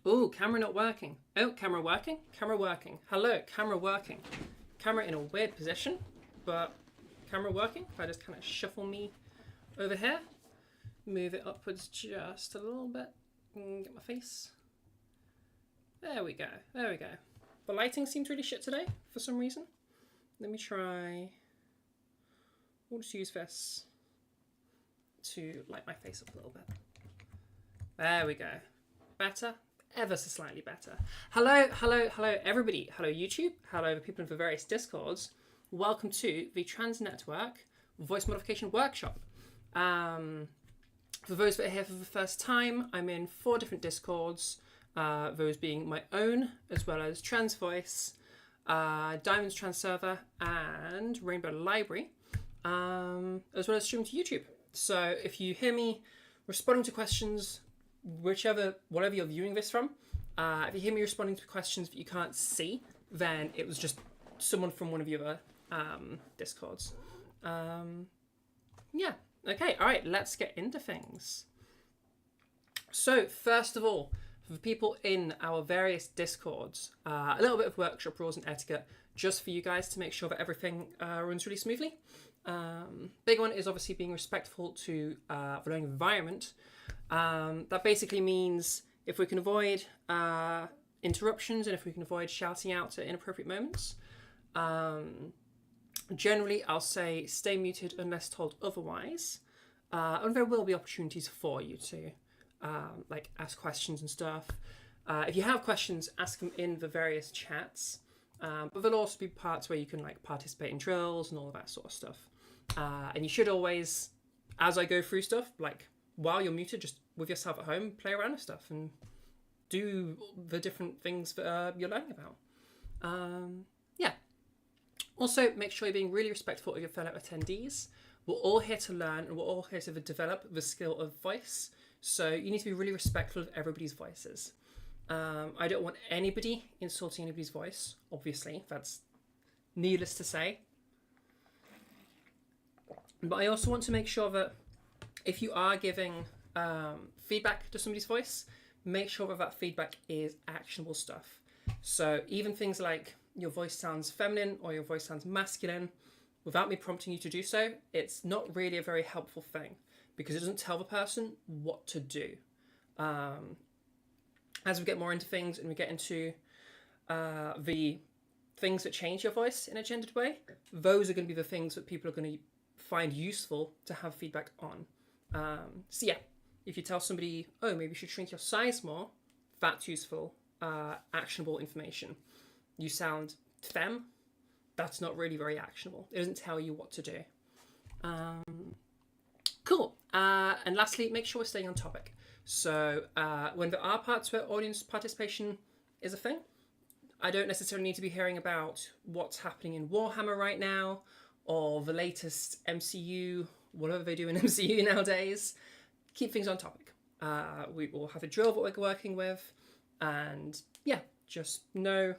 Oh, camera not working. Oh, camera working? Camera working. Hello, camera working. Camera in a weird position, but camera working. If I just kind of shuffle me over here, move it upwards just a little bit, and get my face. There we go. There we go. The lighting seems really shit today for some reason. Let me try. We'll just use this to light my face up a little bit. There we go. Better? Ever so slightly better. Hello, hello, hello, everybody. Hello, YouTube. Hello, the people in the various Discords. Welcome to the Trans Network Voice Modification Workshop. For those that are here for the first time, I'm in 4 different Discords, those being my own, as well as Trans Voice, Diamond's Trans Server, and Rainbow Library, as well as streaming to YouTube. So if you hear me responding to questions, whatever you're viewing this from, if you hear me responding to questions that you can't see, then it was just someone from one of your Discords. Yeah, okay, all right, let's get into things. So first of all, for the people in our various Discords, a little bit of workshop rules and etiquette just for you guys to make sure that everything runs really smoothly. Big one is obviously being respectful to the learning environment. That basically means if we can avoid interruptions and if we can avoid shouting out at inappropriate moments. Generally, I'll say stay muted unless told otherwise. And there will be opportunities for you to like ask questions and stuff. If you have questions, ask them in the various chats. But there'll also be parts where you can like participate in drills and all of that sort of stuff. And you should always, as I go through stuff, like while you're muted, just with yourself at home, play around with stuff and do the different things that you're learning about. Yeah. Also, make sure you're being really respectful of your fellow attendees. We're all here to learn and we're all here to develop the skill of voice. So you need to be really respectful of everybody's voices. I don't want anybody insulting anybody's voice, obviously. That's needless to say. But I also want to make sure that if you are giving feedback to somebody's voice, make sure that that feedback is actionable stuff. So even things like your voice sounds feminine or your voice sounds masculine, without me prompting you to do so, it's not really a very helpful thing because it doesn't tell the person what to do. As we get more into things and we get into the things that change your voice in a gendered way, those are going to be the things that people are going to find useful to have feedback on. So yeah, if you tell somebody, oh, maybe you should shrink your size more, that's useful, actionable information. You sound femme, that's not really very actionable. It doesn't tell you what to do. Cool. And lastly, make sure we're staying on topic. So when there are parts where audience participation is a thing, I don't necessarily need to be hearing about what's happening in Warhammer right now or the latest MCU, whatever they do in MCU nowadays. Keep things on topic. We will have a drill that we're working with, and yeah, just no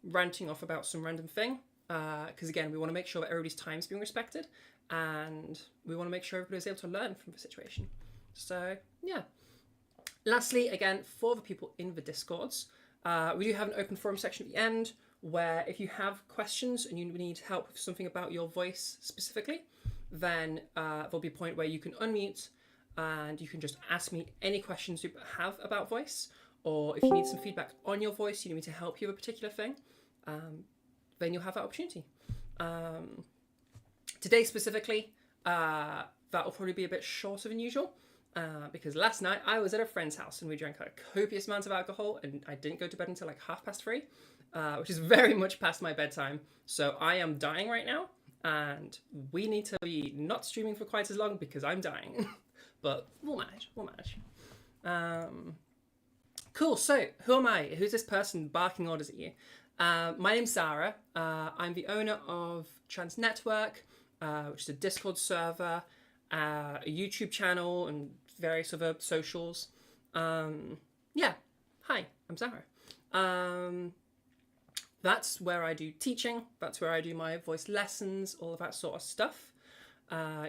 ranting off about some random thing. Because again, we want to make sure that everybody's time is being respected, and we want to make sure everybody's able to learn from the situation. So yeah. Lastly, again, for the people in the Discords, we do have an open forum section at the end where if you have questions and you need help with something about your voice specifically, then there'll be a point where you can unmute and you can just ask me any questions you have about voice, or if you need some feedback on your voice, you need me to help you with a particular thing, then you'll have that opportunity. Today specifically, that will probably be a bit shorter than usual. Because last night I was at a friend's house and we drank a copious amount of alcohol and I didn't go to bed until like 3:30, which is very much past my bedtime. So I am dying right now and we need to be not streaming for quite as long because I'm dying. But we'll manage. Cool, so who am I? Who's this person barking orders at you? My name's Zara. I'm the owner of Trans Network, which is a Discord server, a YouTube channel, and various other socials. Yeah, hi, I'm Zara. That's where I do teaching. That's where I do my voice lessons, all of that sort of stuff.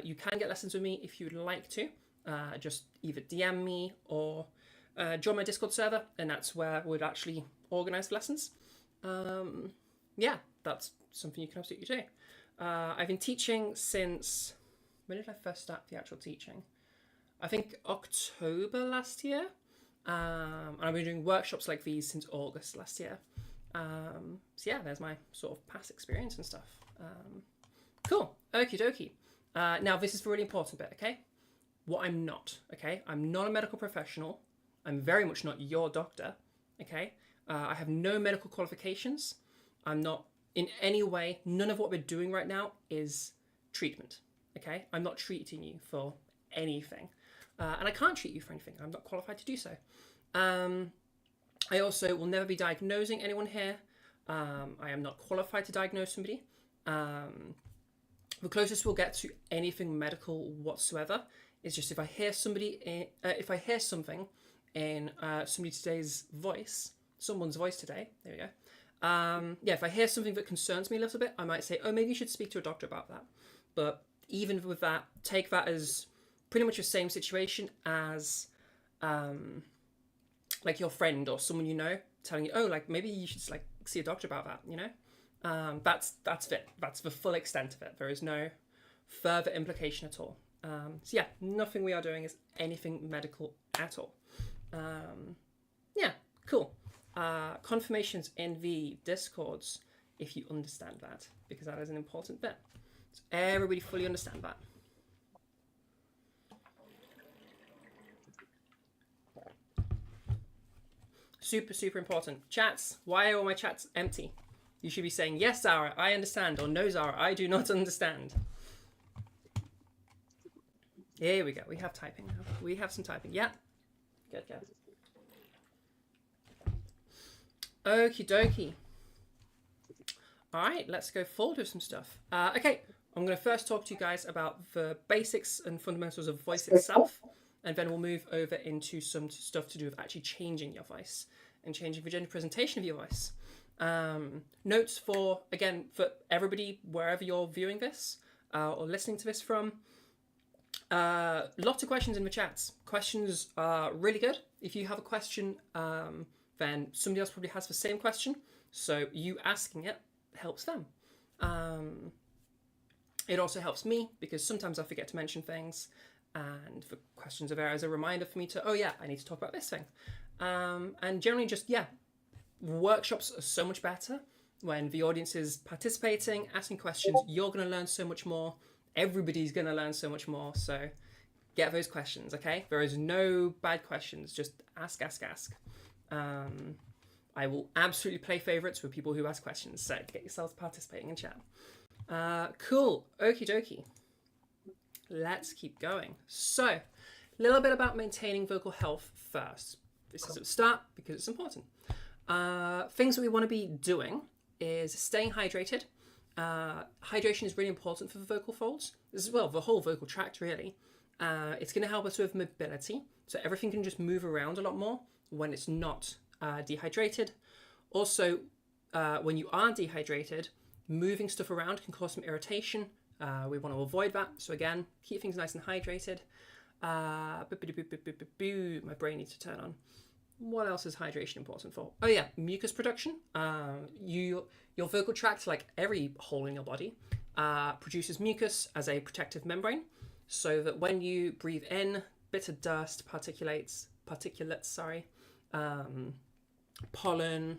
You can get lessons with me if you'd like to. Just either DM me or join my Discord server, and that's where we'd actually organize the lessons. Yeah, that's something you can absolutely do. I've been teaching since, when did I first start the actual teaching? I think October last year. And I've been doing workshops like these since August last year. So yeah, there's my sort of past experience and stuff. Cool, okie dokie. Now this is the really important bit, okay? What I'm not, okay? I'm not a medical professional. I'm very much not your doctor, okay? I have no medical qualifications. I'm not in any way, none of what we're doing right now is treatment, okay? I'm not treating you for anything. And I can't treat you for anything. I'm not qualified to do so. I also will never be diagnosing anyone here. I am not qualified to diagnose somebody. The closest we'll get to anything medical whatsoever is just if I hear something in someone's voice today. There we go. Yeah, if I hear something that concerns me a little bit, I might say, oh, maybe you should speak to a doctor about that. But even with that, take that as pretty much the same situation as like your friend or someone you know telling you, oh, like maybe you should like see a doctor about that, you know? That's it. That's the full extent of it. There is no further implication at all. So yeah, nothing we are doing is anything medical at all. Yeah, cool. Confirmations in the Discords, if you understand that, because that is an important bit. So everybody fully understand that. Super, super important. Chats, why are all my chats empty? You should be saying, yes, Zara, I understand, or no, Zara, I do not understand. Here we go. We have typing now. We have some typing. Yeah. Good. Okie dokie. All right, let's go forward with some stuff. Okay, I'm going to first talk to you guys about the basics and fundamentals of voice itself, and then we'll move over into some stuff to do with actually changing your voice and changing the gender presentation of your voice. Notes for everybody, wherever you're viewing this or listening to this from. Lots of questions in the chats. Questions are really good. If you have a question, then somebody else probably has the same question. So you asking it helps them. It also helps me because sometimes I forget to mention things, and the questions are there as a reminder for me to, oh yeah, I need to talk about this thing. And generally just, yeah, workshops are so much better when the audience is participating, asking questions. You're going to learn so much more. Everybody's going to learn so much more. So get those questions, okay? There is no bad questions. Just ask. I will absolutely play favorites with people who ask questions. So get yourselves participating in chat. Cool. Okie dokie. Let's keep going. So a little bit about maintaining vocal health first. This is at the start because it's important. Things that we want to be doing is staying hydrated. Hydration is really important for the vocal folds, as well, the whole vocal tract really. It's going to help us with mobility, so everything can just move around a lot more when it's not dehydrated. Also, when you are dehydrated, moving stuff around can cause some irritation. We want to avoid that, so again, keep things nice and hydrated. My brain needs to turn on. What else is hydration important for? Oh yeah, mucus production. Your vocal tract, like every hole in your body, produces mucus as a protective membrane, so that when you breathe in, bits of dust, particulates, pollen,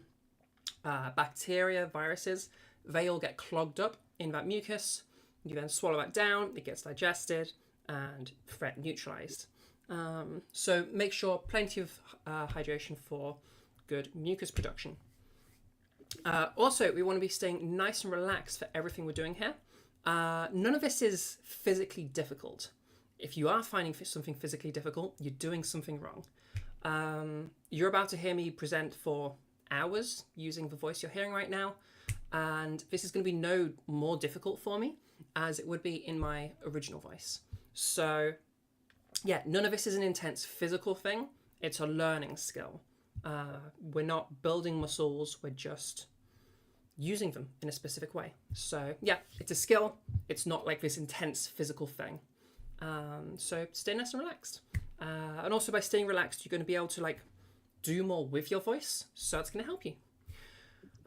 bacteria, viruses, they all get clogged up in that mucus. You then swallow that down, it gets digested and threat neutralized. So make sure plenty of hydration for good mucus production. Also, we want to be staying nice and relaxed for everything we're doing here. None of this is physically difficult. If you are finding something physically difficult, you're doing something wrong. You're about to hear me present for hours using the voice you're hearing right now, and this is going to be no more difficult for me as it would be in my original voice. So yeah, none of this is an intense physical thing. It's a learning skill. We're not building muscles, we're just using them in a specific way. So yeah, it's a skill. It's not like this intense physical thing. So stay nice and relaxed. And also by staying relaxed, you're going to be able to like do more with your voice. So that's going to help you.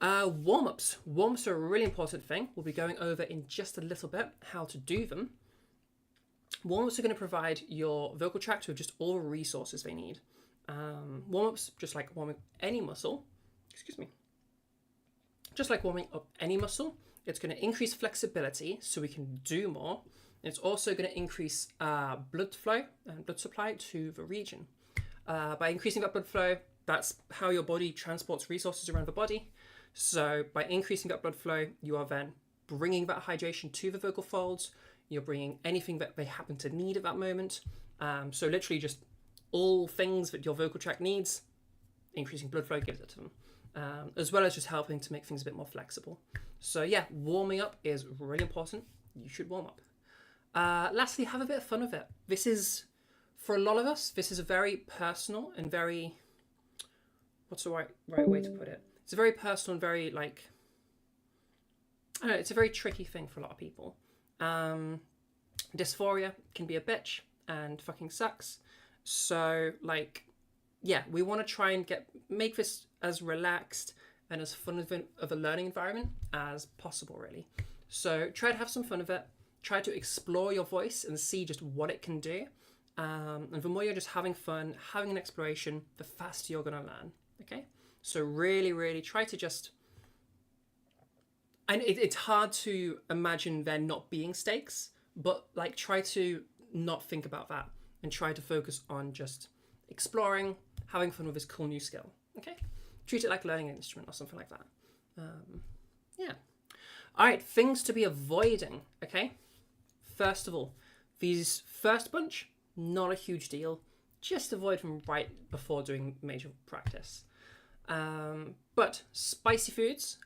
Warm-ups. Warm-ups are a really important thing. We'll be going over in just a little bit how to do them. Warm-ups are going to provide your vocal tract with just all the resources they need. Warm-ups, just like warming any muscle, just like warming up any muscle, it's going to increase flexibility so we can do more. It's also going to increase blood flow and blood supply to the region. By increasing that blood flow, that's how your body transports resources around the body. So by increasing that blood flow, you are then bringing that hydration to the vocal folds. You're bringing anything that they happen to need at that moment. So literally just all things that your vocal tract needs, increasing blood flow gives it to them. As well as just helping to make things a bit more flexible. So yeah, warming up is really important. You should warm up. Lastly, have a bit of fun with it. This is, for a lot of us, this is a very personal and very, what's the right way to put it? It's a very personal and very like, I don't know, it's a very tricky thing for a lot of people. Dysphoria can be a bitch and fucking sucks. So like, yeah, we want to try and make this as relaxed and as fun of a learning environment as possible, really. So try to have some fun with it. Try to explore your voice and see just what it can do. And the more you're just having fun, having an exploration, the faster you're going to learn. Okay? So really, really try to just... And it's hard to imagine there not being stakes, but like try to not think about that and try to focus on just exploring, having fun with this cool new skill. Okay? Treat it like learning an instrument or something like that. Yeah. All right, things to be avoiding. Okay? First of all, these first bunch, not a huge deal. Just avoid them right before doing major practice. But spicy foods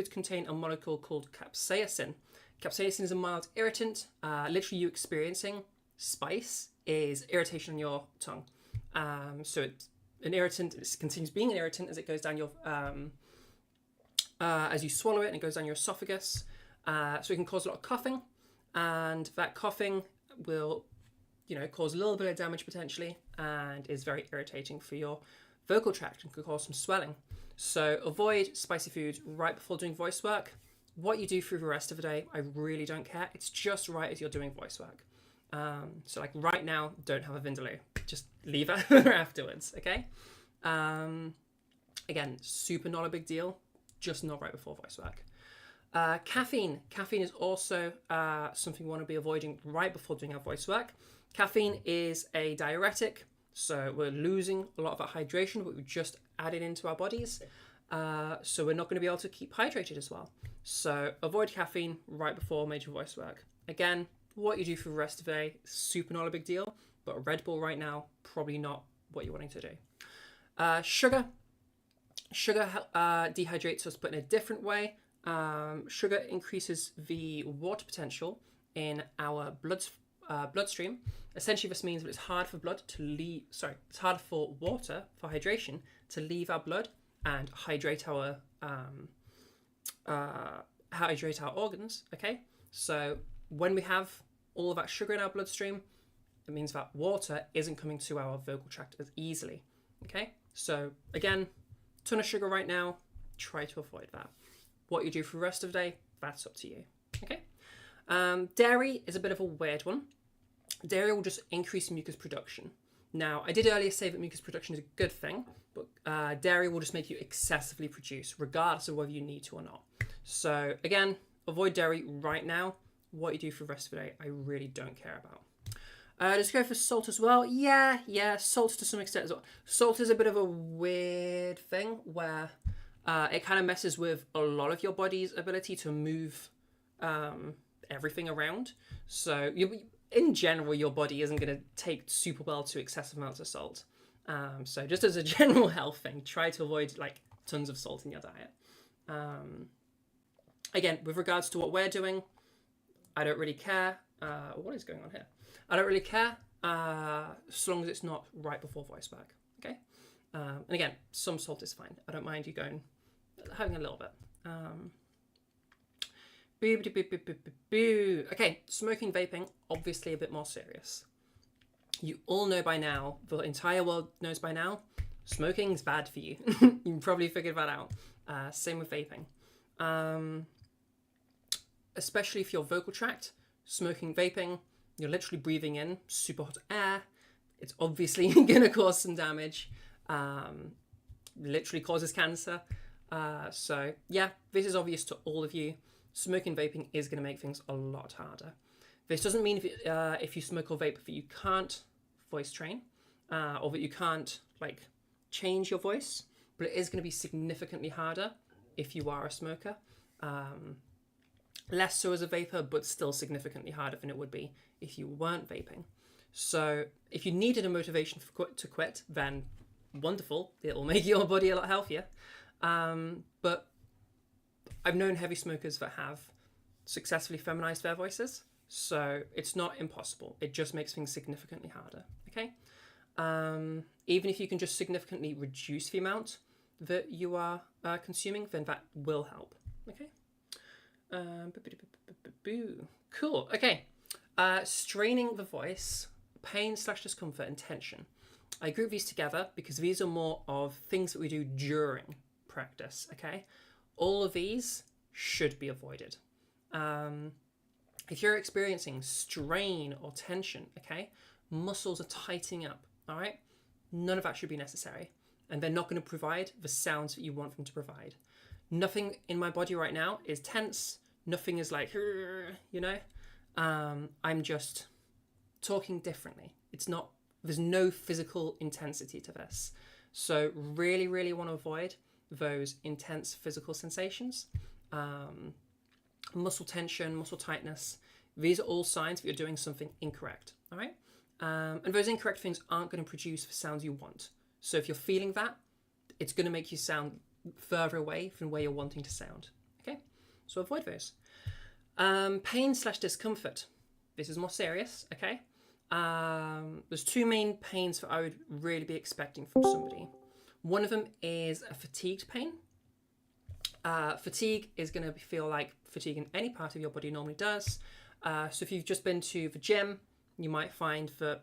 contain a molecule called capsaicin. Capsaicin is a mild irritant. Literally you experiencing spice is irritation on your tongue. So it's an irritant, it continues being an irritant as it goes down your, as you swallow it and it goes down your esophagus. So it can cause a lot of coughing, and that coughing will, cause a little bit of damage potentially and is very irritating for your vocal tract and could cause some swelling. So avoid spicy foods right before doing voice work. What you do through the rest of the day, I really don't care. It's just right as you're doing voice work. So like right now, don't have a Vindaloo. Just leave it afterwards, okay? Again, super not a big deal, just not right before voice work. Caffeine. Caffeine is also something we want to be avoiding right before doing our voice work. Caffeine is a diuretic, so we're losing a lot of our hydration, but we just added into our bodies. So we're not going to be able to keep hydrated as well. So avoid caffeine right before major voice work. Again, what you do for the rest of the day, super not a big deal, but Red Bull right now, probably not what you're wanting to do. Sugar. Sugar dehydrates us, but in a different way. Sugar increases the water potential in our bloodstream. Essentially, this means that it's hard for it's hard for water, for hydration, to leave our blood and hydrate our organs. Okay, so when we have all of that sugar in our bloodstream, it means that water isn't coming to our vocal tract as easily. Okay, so again, ton of sugar right now. Try to avoid that. What you do for the rest of the day, that's up to you. Okay. Dairy is a bit of a weird one. Dairy will just increase mucus production. Now, I did earlier say that mucus production is a good thing, but dairy will just make you excessively produce, regardless of whether you need to or not. So again, avoid dairy right now. What you do for the rest of the day, I really don't care about. Let's go for salt as well. Yeah, salt to some extent as well. Salt is a bit of a weird thing where it kind of messes with a lot of your body's ability to move everything around. So in general, your body isn't going to take super well to excessive amounts of salt. So just as a general health thing, try to avoid like tons of salt in your diet. Again, with regards to what we're doing, I don't really care. What is going on here? I don't really care as long as it's not right before voice work. Okay. And again, some salt is fine. I don't mind you having a little bit. Okay, smoking, vaping, obviously a bit more serious. you all know by now, the entire world knows by now, smoking is bad for you. You probably figured that out. Same with vaping. Especially if your vocal tract, smoking, vaping, you're literally breathing in super hot air. It's obviously going to cause some damage. Literally causes cancer. So yeah, this is obvious to all of you. Smoking, vaping is going to make things a lot harder. This doesn't mean if you smoke or vape that you can't voice train, or that you can't like change your voice, but it is going to be significantly harder if you are a smoker. Less so as a vapor, but still significantly harder than it would be if you weren't vaping. So if you needed a motivation to quit, then wonderful. It'll make your body a lot healthier. But I've known heavy smokers that have successfully feminized their voices. So it's not impossible. It just makes things significantly harder. Okay. Even if you can just significantly reduce the amount that you are consuming, then that will help. Okay. Cool. Okay. Straining the voice, pain/discomfort, and tension. I group these together because these are more of things that we do during practice. Okay. All of these should be avoided. If you're experiencing strain or tension, okay, muscles are tightening up. All right. None of that should be necessary, and they're not going to provide the sounds that you want them to provide. Nothing in my body right now is tense. Nothing is like, you know, I'm just talking differently. There's no physical intensity to this. So really, really want to avoid those intense physical sensations. Muscle tension, muscle tightness. These are all signs that you're doing something incorrect. All right. And those incorrect things aren't going to produce the sounds you want. So if you're feeling that, it's going to make you sound further away from where you're wanting to sound. Okay, so avoid those. Pain/discomfort. This is more serious. Okay, there's two main pains that I would really be expecting from somebody. One of them is a fatigued pain. Fatigue is going to feel like fatigue in any part of your body normally does. So if you've just been to the gym, you might find that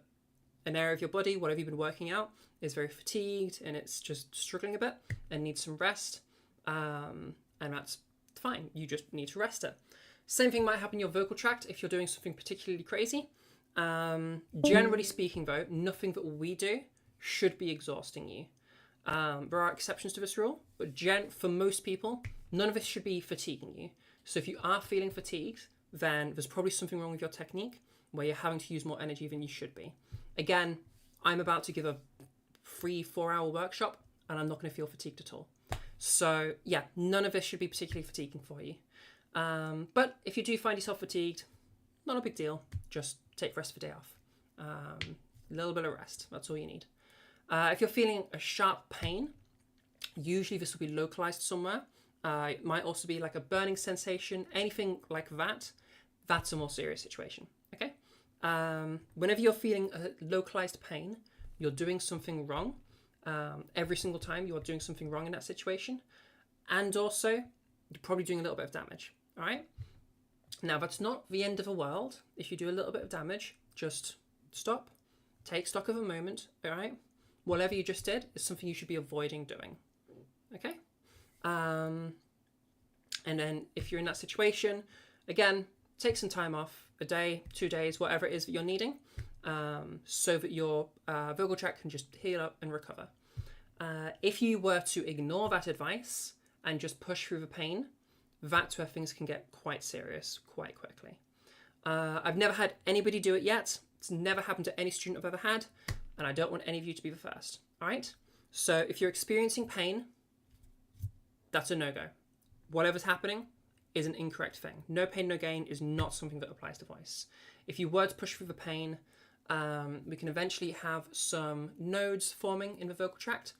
an area of your body, whatever you've been working out, is very fatigued and it's just struggling a bit and needs some rest. And that's fine. You just need to rest it. Same thing might happen in your vocal tract if you're doing something particularly crazy. Generally speaking, though, nothing that we do should be exhausting you. There are exceptions to this rule, but for most people, none of this should be fatiguing you. So if you are feeling fatigued, then there's probably something wrong with your technique where you're having to use more energy than you should be. Again, I'm about to give a free 4-hour workshop and I'm not going to feel fatigued at all. So yeah, none of this should be particularly fatiguing for you. But if you do find yourself fatigued, not a big deal. Just take the rest of the day off. A little bit of rest. That's all you need. If you're feeling a sharp pain, usually this will be localized somewhere. It might also be like a burning sensation, anything like that. That's a more serious situation. Okay. Whenever you're feeling a localized pain, you're doing something wrong. Every single time you are doing something wrong in that situation. And also, you're probably doing a little bit of damage. All right. Now, that's not the end of the world. If you do a little bit of damage, just stop, take stock of a moment. All right. Whatever you just did is something you should be avoiding doing. Okay. And then if you're in that situation, again, take some time off, a day, 2 days, whatever it is that you're needing, so that your vocal tract can just heal up and recover. If you were to ignore that advice and just push through the pain, that's where things can get quite serious quite quickly. I've never had anybody do it yet. It's never happened to any student I've ever had, and I don't want any of you to be the first. All right? So if you're experiencing pain, that's a no-go. Whatever's happening is an incorrect thing. No pain, no gain is not something that applies to voice. If you were to push through the pain, we can eventually have some nodes forming in the vocal tract.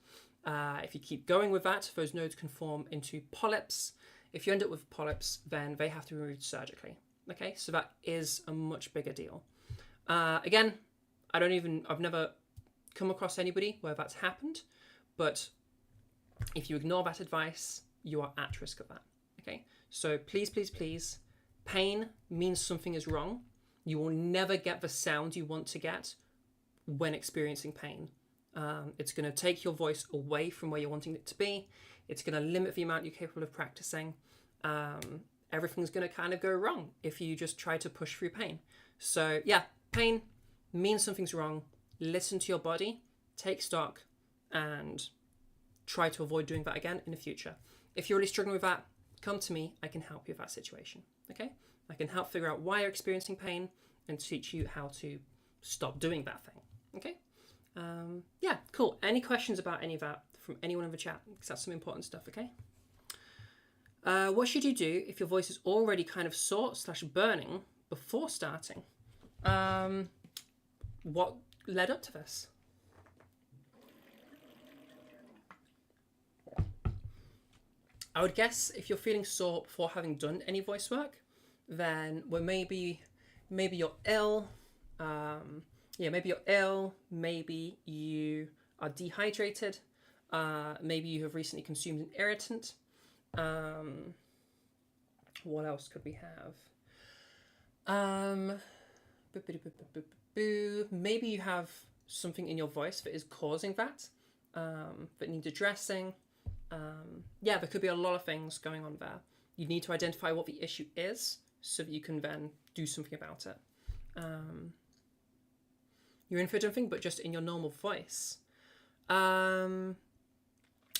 If you keep going with that, those nodes can form into polyps. If you end up with polyps, then they have to be removed surgically. Okay, so that is a much bigger deal. Again, I've never come across anybody where that's happened, but if you ignore that advice, you are at risk of that. Okay, so please, please, please, pain means something is wrong. You will never get the sound you want to get when experiencing pain. It's going to take your voice away from where you're wanting it to be. It's going to limit the amount you're capable of practicing. Everything's going to kind of go wrong if you just try to push through pain. So yeah, pain means something's wrong. Listen to your body, take stock, and try to avoid doing that again in the future. If you're really struggling with that, come to me. I can help you with that situation. Okay? I can help figure out why you're experiencing pain and teach you how to stop doing that thing. Okay? Yeah, cool. Any questions about any of that from anyone in the chat? Because that's some important stuff, okay? What should you do if your voice is already kind of sore/burning before starting? What led up to this? I would guess if you're feeling sore before having done any voice work, then maybe you're ill. Maybe you're ill. Maybe you are dehydrated. Maybe you have recently consumed an irritant. What else could we have? Maybe you have something in your voice that is causing that needs addressing. There could be a lot of things going on there. You need to identify what the issue is so that you can then do something about it. You're in for something, but just in your normal voice. So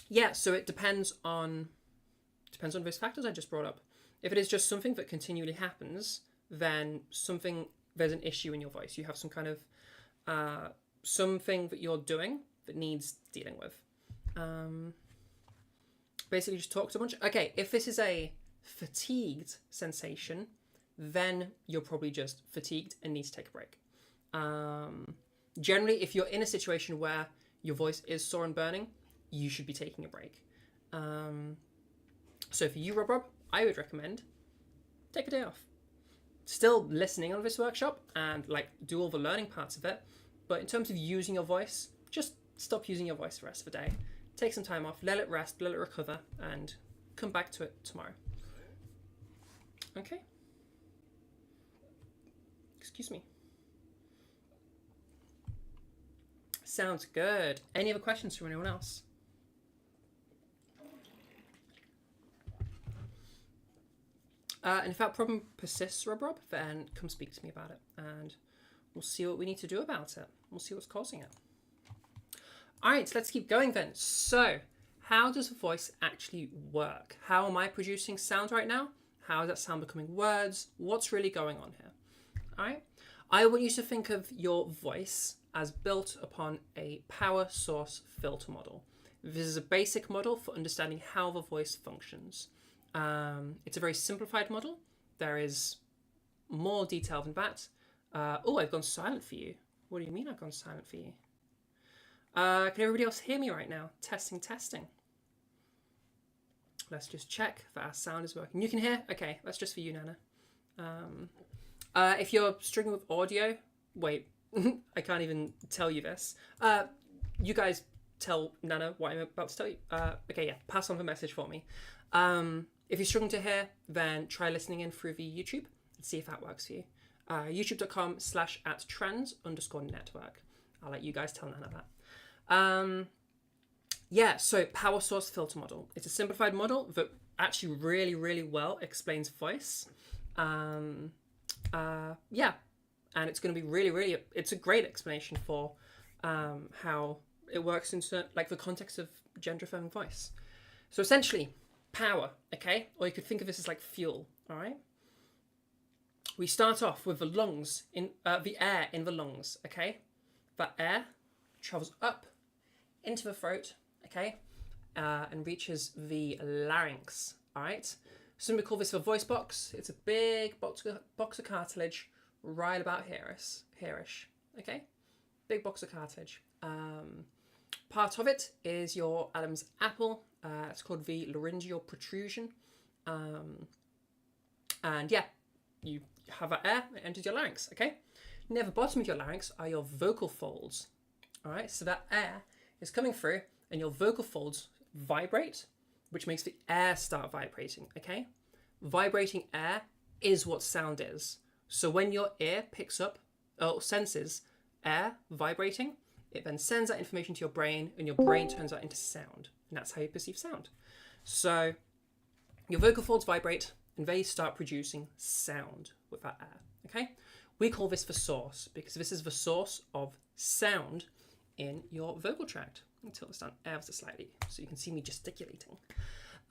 it depends on those factors I just brought up. If it is just something that continually happens, then there's an issue in your voice. You have some kind of something that you're doing that needs dealing with. Basically just talked a bunch. Okay, if this is a fatigued sensation, then you're probably just fatigued and need to take a break. Generally, if you're in a situation where your voice is sore and burning, you should be taking a break. So for you, Rob, I would recommend take a day off. Still listening on this workshop and do all the learning parts of it, but in terms of using your voice, just stop using your voice the rest of the day. Take some time off, let it rest, let it recover, and come back to it tomorrow. Okay? Excuse me. Sounds good. Any other questions from anyone else? And if that problem persists, Rob, then come speak to me about it, and we'll see what we need to do about it. We'll see what's causing it. All right, let's keep going then. So, how does the voice actually work? How am I producing sound right now? How is that sound becoming words? What's really going on here? All right, I want you to think of your voice as built upon a power source filter model. This is a basic model for understanding how the voice functions. It's a very simplified model. There is more detail than that. I've gone silent for you. What do you mean I've gone silent for you? Can everybody else hear me right now? Testing. Let's just check that our sound is working. You can hear? Okay, that's just for you, Nana. If you're struggling with audio, wait, I can't even tell you this. You guys tell Nana what I'm about to tell you. Pass on the message for me. If you're struggling to hear, then try listening in through the YouTube and see if that works for you. youtube.com/@trends_network. I'll let you guys tell Nana that. So power source filter model. It's a simplified model that actually really, really well explains voice. And it's going to be really, it's a great explanation for how it works in the context of gender affirming voice. So essentially, power, okay? Or you could think of this as like fuel, all right? We start off with the lungs, the air in the lungs, okay? That air travels up into the throat, okay? And reaches the larynx, all right? Some we call this the voice box. It's a big box of cartilage right about here-ish, okay? Big box of cartilage. Part of it is your Adam's apple. It's called the laryngeal protrusion. You have that air, it enters your larynx, okay? Near the bottom of your larynx are your vocal folds, all right? So that air is coming through and your vocal folds vibrate, which makes the air start vibrating, okay? Vibrating air is what sound is. So when your ear picks up or senses air vibrating, it then sends that information to your brain, and your brain turns that into sound. And that's how you perceive sound. So your vocal folds vibrate, and they start producing sound with that air. Okay? We call this the source, because this is the source of sound in your vocal tract. Let me tilt this down ever so slightly so you can see me gesticulating.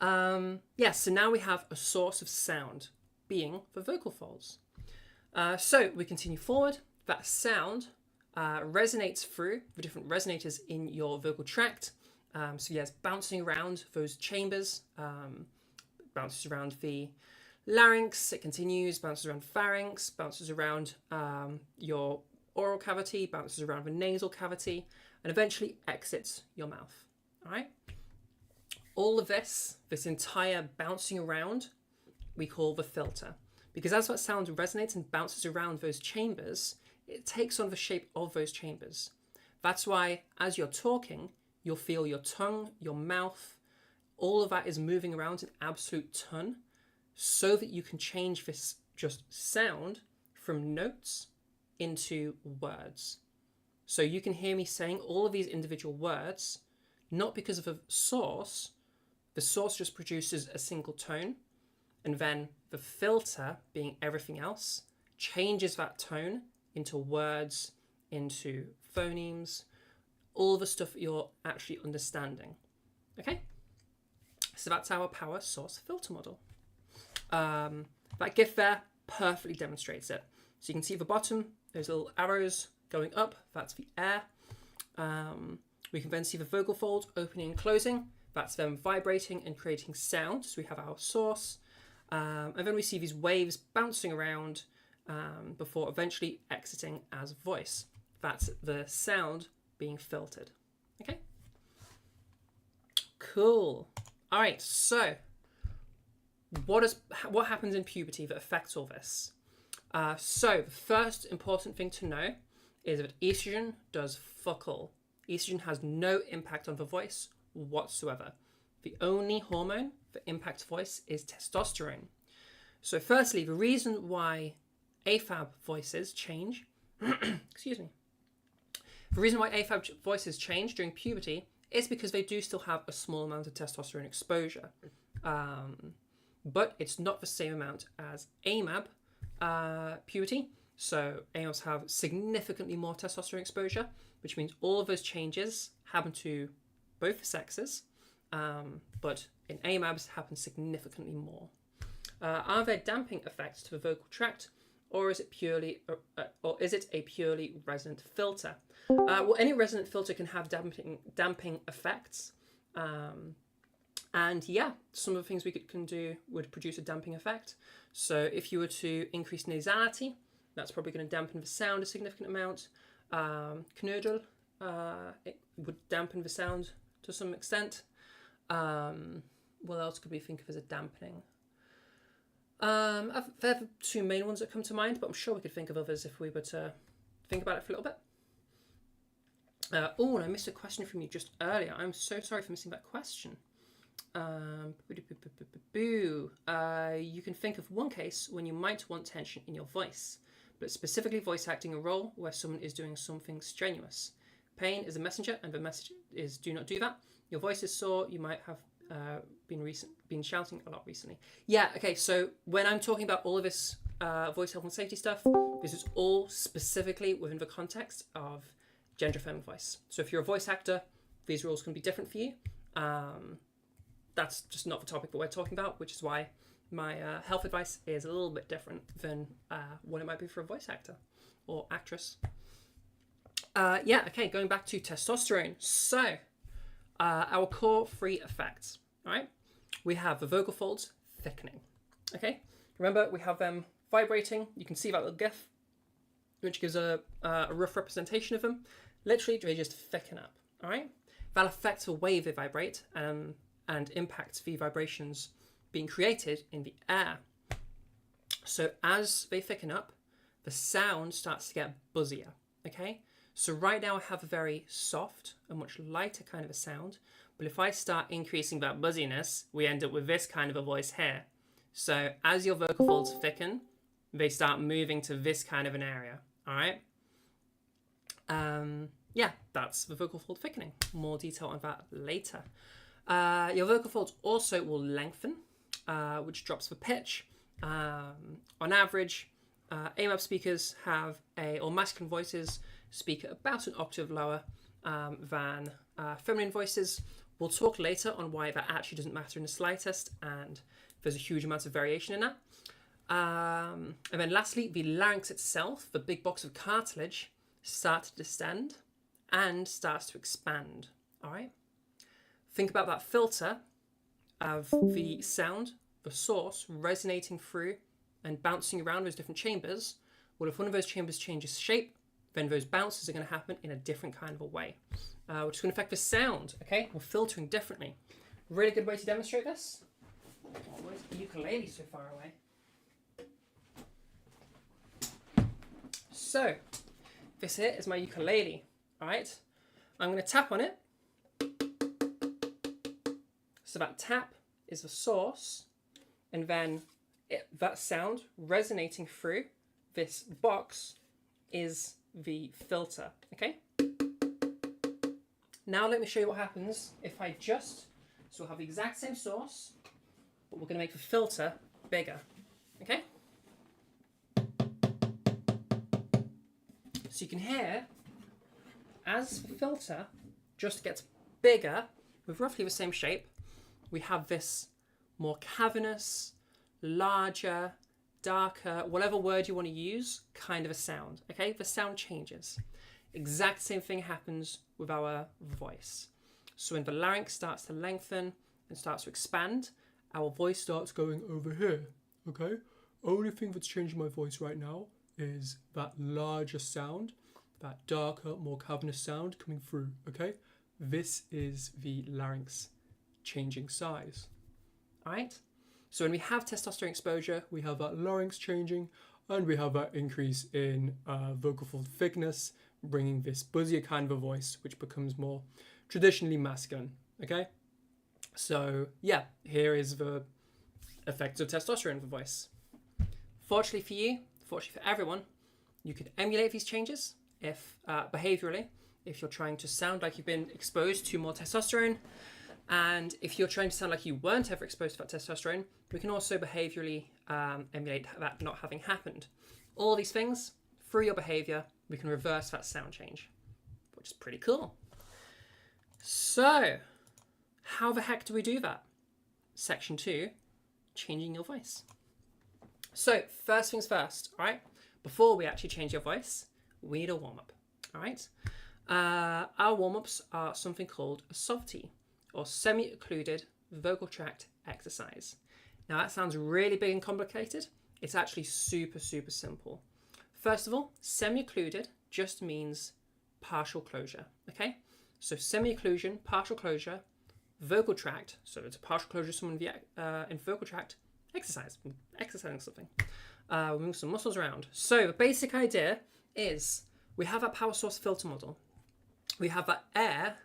So now we have a source of sound, being the vocal folds. So we continue forward. That sound resonates through the different resonators in your vocal tract. So yes, bouncing around those chambers, bounces around the larynx, it continues, bounces around pharynx, bounces around your oral cavity, bounces around the nasal cavity, and eventually exits your mouth. All right? All of this entire bouncing around, we call the filter. Because as that sound resonates and bounces around those chambers, it takes on the shape of those chambers. That's why as you're talking, you'll feel your tongue, your mouth, all of that is moving around in absolute ton, so that you can change this just sound from notes into words. So you can hear me saying all of these individual words, not because of a source. The source just produces a single tone, and then the filter, being everything else, changes that tone into words, into phonemes, all the stuff that you're actually understanding. Okay? So that's our power source filter model. That GIF there perfectly demonstrates it. So you can see the bottom, those little arrows going up, that's the air. We can then see the vocal folds opening and closing. That's them vibrating and creating sound. So we have our source. And then we see these waves bouncing around before eventually exiting as voice. That's the sound being filtered. Okay? Cool. All right, so what happens in puberty that affects all this? So the first important thing to know is that estrogen does fuck all. Estrogen has no impact on the voice whatsoever. The only hormone that impacts voice is testosterone. So firstly, the reason why AFAB voices change, excuse me, the reason why AFAB voices change during puberty is because they do still have a small amount of testosterone exposure. But it's not the same amount as AMAB puberty. So AMABs have significantly more testosterone exposure, which means all of those changes happen to both sexes, but in AMABs happen significantly more. Are there damping effects to the vocal tract, or is it a purely resonant filter? Well, any resonant filter can have damping effects. And yeah, some of the things we can do would produce a damping effect. So if you were to increase nasality, that's probably going to dampen the sound a significant amount. Knödel, it would dampen the sound to some extent. What else could we think of as a dampening? They're the two main ones that come to mind, but I'm sure we could think of others if we were to think about it for a little bit. And I missed a question from you just earlier. I'm so sorry for missing that question. You can think of one case when you might want tension in your voice, but specifically voice acting a role where someone is doing something strenuous. Pain is a messenger, and the message is do not do that. Your voice is sore. You might have been shouting a lot recently. Yeah, okay, so when I'm talking about all of this voice health and safety stuff, this is all specifically within the context of gender affirming voice. So if you're a voice actor, these rules can be different for you. That's just not the topic that we're talking about, which is why my health advice is a little bit different than what it might be for a voice actor or actress. Going back to testosterone. So, our core 3 effects, all right? We have the vocal folds thickening, okay? Remember, we have them vibrating. You can see that little GIF, which gives a rough representation of them. Literally, they just thicken up, all right? That affects the way they vibrate and impacts the vibrations being created in the air. So as they thicken up, the sound starts to get buzzier, okay? So right now I have a very soft, a much lighter kind of a sound, but if I start increasing that buzziness, we end up with this kind of a voice here. So as your vocal folds thicken, they start moving to this kind of an area, all right? that's the vocal fold thickening. More detail on that later. Your vocal folds also will lengthen, which drops the pitch. On average, AMAP speakers or masculine voices speak at about an octave lower than feminine voices. We'll talk later on why that actually doesn't matter in the slightest, and there's a huge amount of variation in that. And then lastly, the larynx itself, the big box of cartilage, starts to distend and starts to expand. All right. Think about that filter of the sound, the source, resonating through and bouncing around those different chambers. Well, if one of those chambers changes shape, then those bounces are going to happen in a different kind of a way, which is going to affect the sound. Okay, we're filtering differently. Really good way to demonstrate this. Oh, where's the ukulele so far away? So, this here is my ukulele. All right, I'm going to tap on it. So that tap is the source, and then that sound resonating through this box is the filter, okay? Now let me show you what happens if I so we'll have the exact same source, but we're going to make the filter bigger, okay? So you can hear, as the filter just gets bigger, with roughly the same shape, we have this more cavernous, larger, darker, whatever word you want to use, kind of a sound, okay? The sound changes. Exact same thing happens with our voice. So when the larynx starts to lengthen and starts to expand, our voice starts going over here, okay? Only thing that's changing my voice right now is that larger sound, that darker, more cavernous sound coming through, okay? This is the larynx changing size. All right, so when we have testosterone exposure, we have that larynx changing, and we have that increase in vocal fold thickness, bringing this buzzier kind of a voice, which becomes more traditionally masculine. Okay, so yeah, here is the effects of testosterone in the voice. Fortunately for you, fortunately for everyone, you can emulate these changes if behaviorally, if you're trying to sound like you've been exposed to more testosterone. And if you're trying to sound like you weren't ever exposed to that testosterone, we can also behaviorally emulate that not having happened. All these things, through your behavior, we can reverse that sound change, which is pretty cool. So, how the heck do we do that? Section 2, changing your voice. So, first things first, all right? Before we actually change your voice, we need a warm-up, all right? Our warm-ups are something called a SOVT, or semi-occluded vocal tract exercise. Now that sounds really big and complicated. It's actually super, super simple. First of all, semi-occluded just means partial closure, okay? So semi-occlusion, partial closure, vocal tract, so it's a partial closure of someone in vocal tract, exercising something. We move some muscles around. So the basic idea is we have our power source filter model. We have that air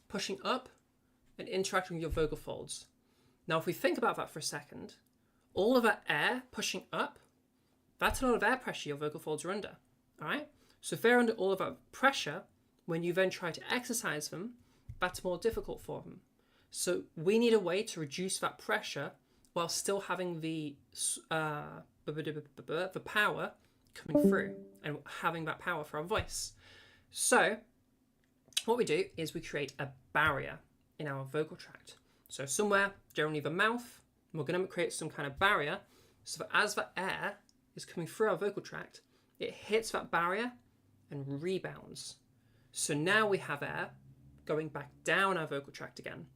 pushing up and interacting with your vocal folds. Now, if we think about that for a second, all of that air pushing up, that's a lot of air pressure your vocal folds are under, all right? So if they're under all of that pressure, when you then try to exercise them, that's more difficult for them. So we need a way to reduce that pressure while still having the power coming through and having that power for our voice. So what we do is we create a barrier in our vocal tract. So somewhere, generally the mouth, we're going to create some kind of barrier so that as the air is coming through our vocal tract, it hits that barrier and rebounds. So now we have air going back down our vocal tract again.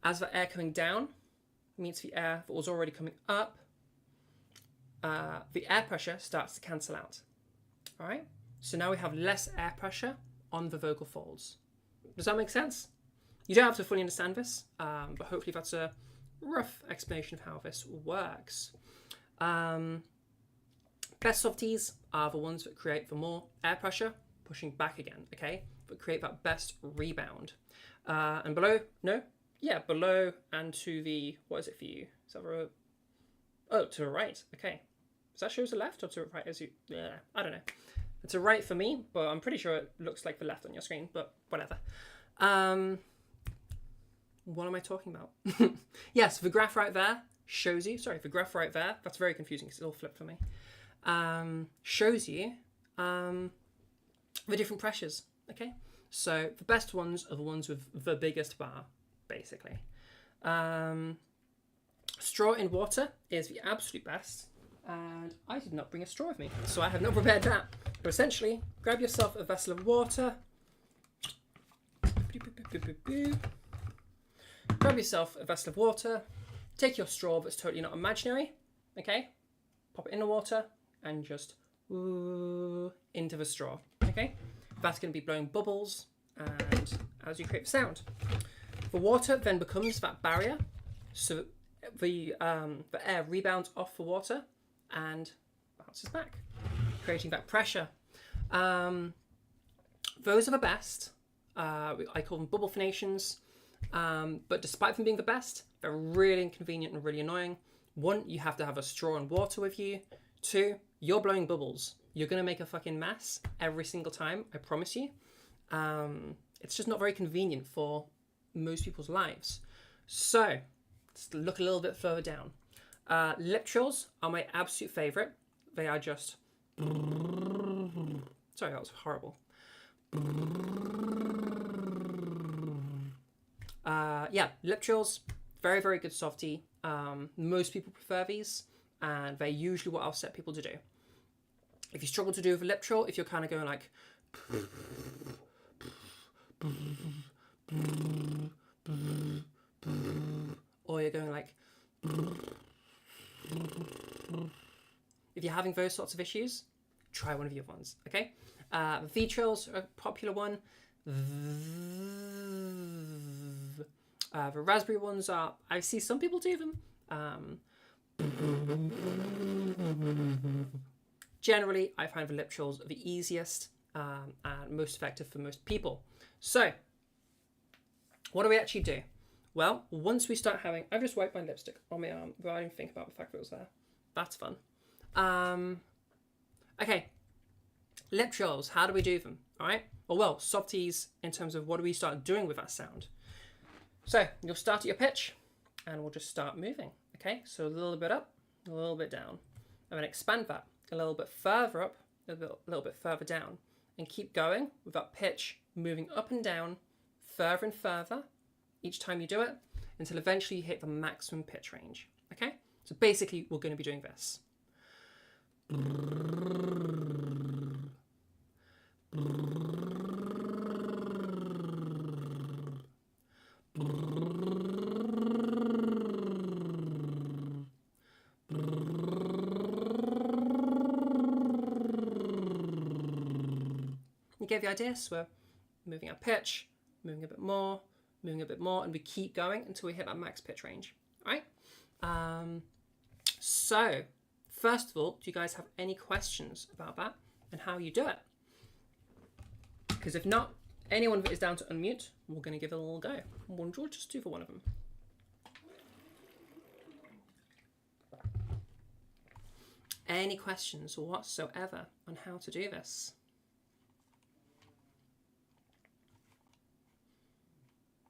As the air coming down means the air that was already coming up, the air pressure starts to cancel out. All right? So now we have less air pressure on the vocal folds. Does that make sense? You don't have to fully understand this, but hopefully that's a rough explanation of how this works. Best SOVTs are the ones that create the more air pressure, pushing back again, okay? But create that best rebound. And below and to the, what is it for you? Is that the, oh, to the right, okay. Does that show us the left or to the right? I don't know. It's a right for me, but I'm pretty sure it looks like the left on your screen, but whatever. What am I talking about? Yes, the graph right there shows you, sorry, the graph right there, that's very confusing because it's all flipped for me, shows you the different pressures, okay? So the best ones are the ones with the biggest bar, basically. Straw in water is the absolute best, and I did not bring a straw with me, so I have not prepared that. But essentially, grab yourself a vessel of water, grab yourself a vessel of water, take your straw that's totally not imaginary, okay? Pop it in the water and just into the straw, okay? That's going to be blowing bubbles and as you create the sound. The water then becomes that barrier, so the air rebounds off the water and bounces back, creating that pressure. Those are the best. I call them bubble phonations. But despite them being the best, they're really inconvenient and really annoying. One, you have to have a straw and water with you. Two, you're blowing bubbles. You're going to make a fucking mess every single time, I promise you. It's just not very convenient for most people's lives. So, let's look a little bit further down. Lip trills are my absolute favourite. They are just... Sorry, that was horrible. Yeah, lip trills, very, very good softie. Most people prefer these, and they're usually what I'll set people to do. If you struggle to do with a lip trill, if you're kind of going like... or you're going like... If you're having those sorts of issues, try one of the other ones, okay? V trills are a popular one. The raspberry ones are, I see some people do them. Generally, I find the lip trills are the easiest and most effective for most people. So, what do we actually do? Well, once we start having... I've just wiped my lipstick on my arm without even thinking about the fact that it was there. That's fun. Okay. Lip trills, how do we do them? All right. Well, softies in terms of what do we start doing with that sound. So you'll start at your pitch and we'll just start moving. Okay. So a little bit up, a little bit down, and then expand that a little bit further up, a little bit further down, and keep going with that pitch moving up and down further and further each time you do it until eventually you hit the maximum pitch range. Okay. So basically we're going to be doing this. You get the idea? So we're moving our pitch, moving a bit more, and we keep going until we hit that max pitch range. All right? So, first of all, do you guys have any questions about that and how you do it? Because if not, anyone that is down to unmute, we're going to give it a little go. We'll just do for one of them. Any questions whatsoever on how to do this?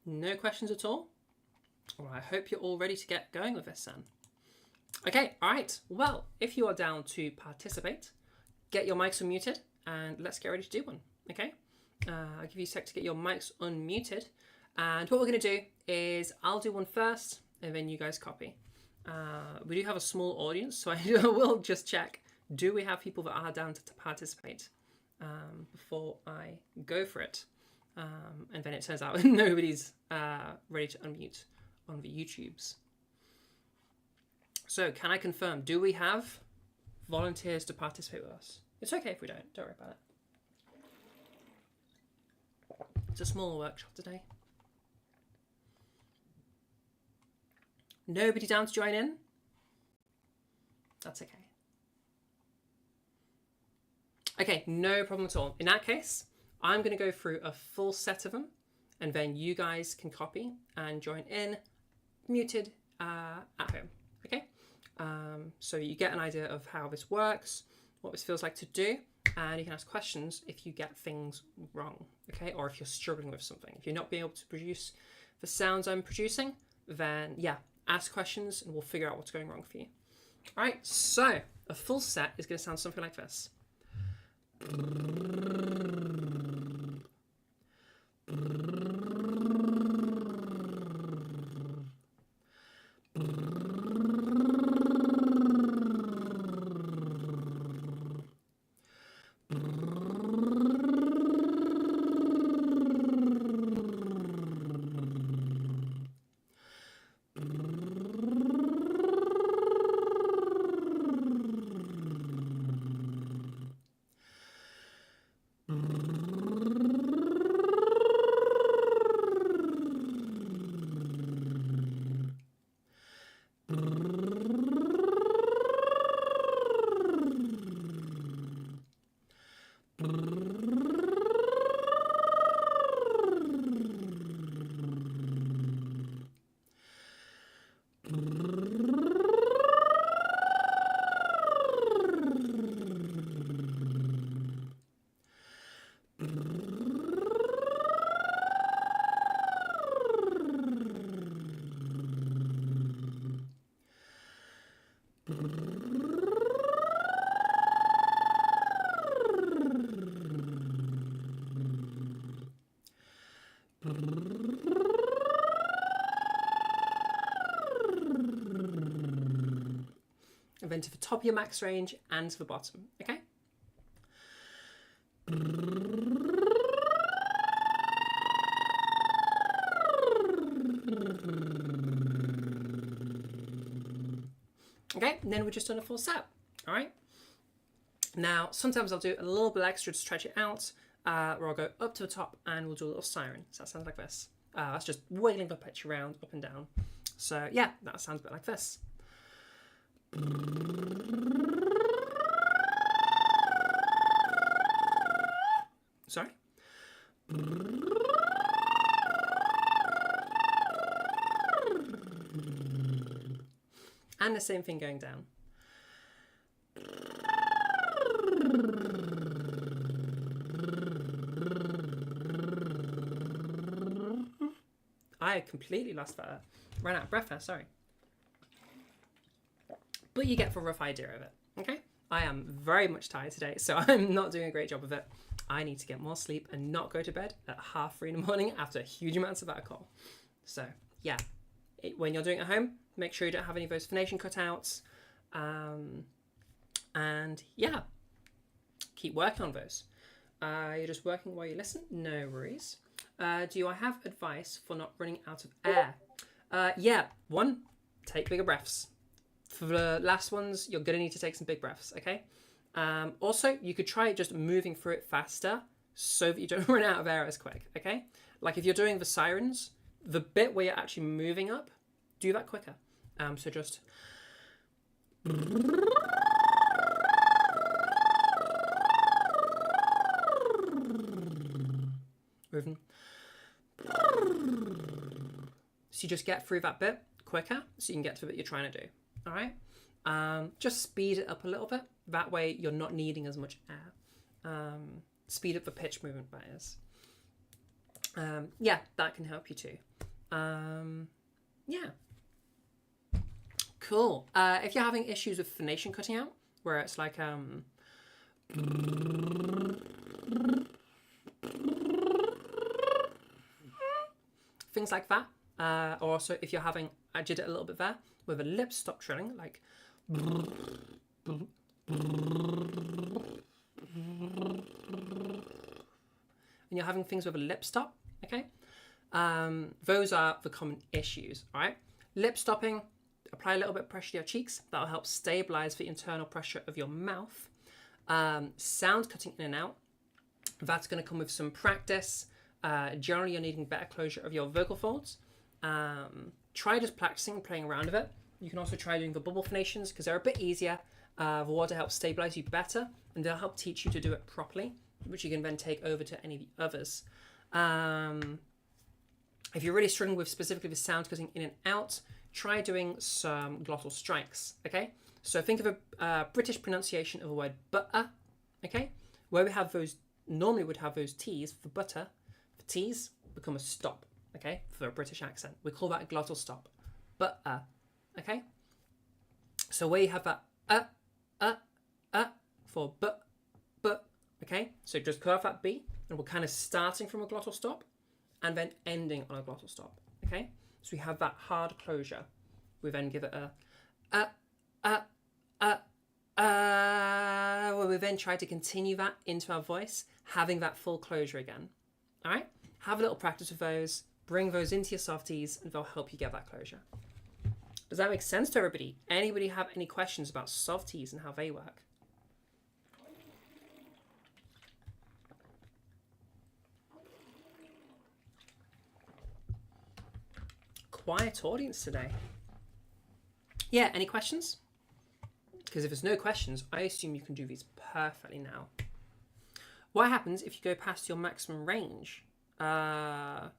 No questions at all? Well, I hope you're all ready to get going with this then. Okay, all right. Well, if you are down to participate, get your mics unmuted and let's get ready to do one, okay? I'll give you a sec to get your mics unmuted. And what we're going to do is I'll do one first and then you guys copy. We do have a small audience, so I will just check. Do we have people that are down to participate before I go for it? And then it turns out nobody's ready to unmute on the YouTubes. So can I confirm, do we have volunteers to participate with us? It's okay if we don't worry about it. It's a small workshop today. Nobody down to join in? That's okay. Okay, no problem at all. In that case, I'm going to go through a full set of them and then you guys can copy and join in muted at home. Okay? So you get an idea of how this works, what this feels like to do, and you can ask questions if you get things wrong, okay? Or if you're struggling with something. If you're not being able to produce the sounds I'm producing, then yeah, ask questions and we'll figure out what's going wrong for you. All right, so a full set is going to sound something like this. And then to the top of your max range and to the bottom, okay? Okay, and then we're just on a full set, all right? Now, sometimes I'll do a little bit extra to stretch it out, where I'll go up to the top and we'll do a little siren. So that sounds like this. That's just wiggling the pitch around, up and down. So yeah, that sounds a bit like this. Sorry. And the same thing going down. I completely lost that. Ran out of breath there, sorry. But you get the rough idea of it, okay? I am very much tired today, so I'm not doing a great job of it. I need to get more sleep and not go to bed at 3:30 in the morning after huge amounts of alcohol. So yeah, when you're doing it at home, make sure you don't have any of those phonation cutouts. And yeah, keep working on those. You're just working while you listen? No worries. Do I have advice for not running out of air? Yeah, one, take bigger breaths. For the last ones, you're going to need to take some big breaths, okay? Also, you could try just moving through it faster so that you don't run out of air as quick, okay? Like if you're doing the sirens, the bit where you're actually moving up, do that quicker. So just... moving. So you just get through that bit quicker so you can get to the bit you're trying to do. All right? Just speed it up a little bit. That way you're not needing as much air. Speed up the pitch movement, that is. Yeah, that can help you too. Yeah. Cool. If you're having issues with phonation cutting out, where it's like... things like that. Or also if you're having... I did it a little bit there, with a lip stop trilling, like... and you're having things with a lip stop, okay? Those are the common issues, all right? Lip stopping, apply a little bit of pressure to your cheeks. That'll help stabilize the internal pressure of your mouth. Sound cutting in and out, that's going to come with some practice. Generally, you're needing better closure of your vocal folds. Try just practicing, playing around with it. You can also try doing the bubble phonations because they're a bit easier. The water helps stabilize you better, and they'll help teach you to do it properly, which you can then take over to any of the others. If you're really struggling with specifically the sound cutting in and out, try doing some glottal strikes, okay? So think of a British pronunciation of the word butter, okay? Where we have those, normally would have those T's for butter, for T's become a stop, okay, for a British accent. We call that a glottal stop. Butter, okay? So where you have that for but, okay? So just cut off that B, and we're kind of starting from a glottal stop and then ending on a glottal stop, okay? So we have that hard closure. We then give it where we then try to continue that into our voice, having that full closure again. All right? Have a little practice with those, bring those into your softies, and they'll help you get that closure. Does that make sense to everybody? Anybody have any questions about softies and how they work? Quiet audience today. Yeah, any questions? Because if there's no questions, I assume you can do these perfectly now. What happens if you go past your maximum range? Then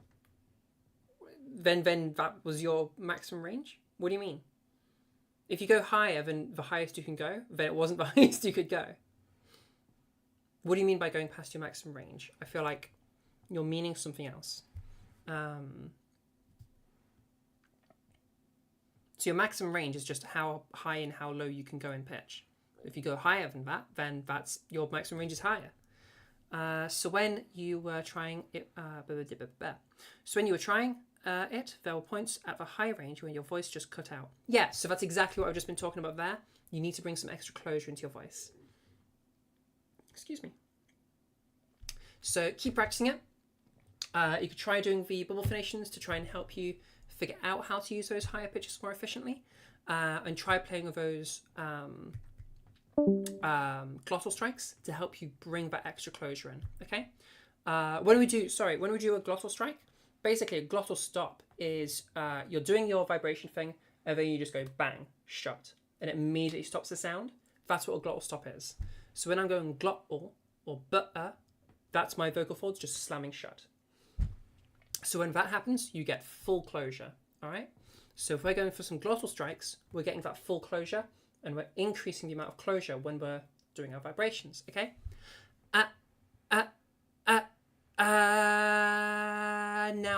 that was your maximum range? What do you mean? If you go higher than the highest you can go, then it wasn't the highest you could go. What do you mean by going past your maximum range? I feel like you're meaning something else. So your maximum range is just how high and how low you can go in pitch. If you go higher than that, then that's your maximum range is higher. So when you were trying it, there were points at the high range where your voice just cut out. Yeah, so that's exactly what I've just been talking about there. You need to bring some extra closure into your voice. Excuse me. So keep practicing it. You could try doing the bubble phonations to try and help you figure out how to use those higher pitches more efficiently, and try playing with those glottal strikes to help you bring that extra closure in. Okay. When we do a glottal strike, basically a glottal stop is you're doing your vibration thing and then you just go bang, shut, and it immediately stops the sound. That's what a glottal stop is. So when I'm going glottal or butter, that's my vocal folds just slamming shut. So when that happens, you get full closure, all right? So if we're going for some glottal strikes, we're getting that full closure, and we're increasing the amount of closure when we're doing our vibrations, okay? Now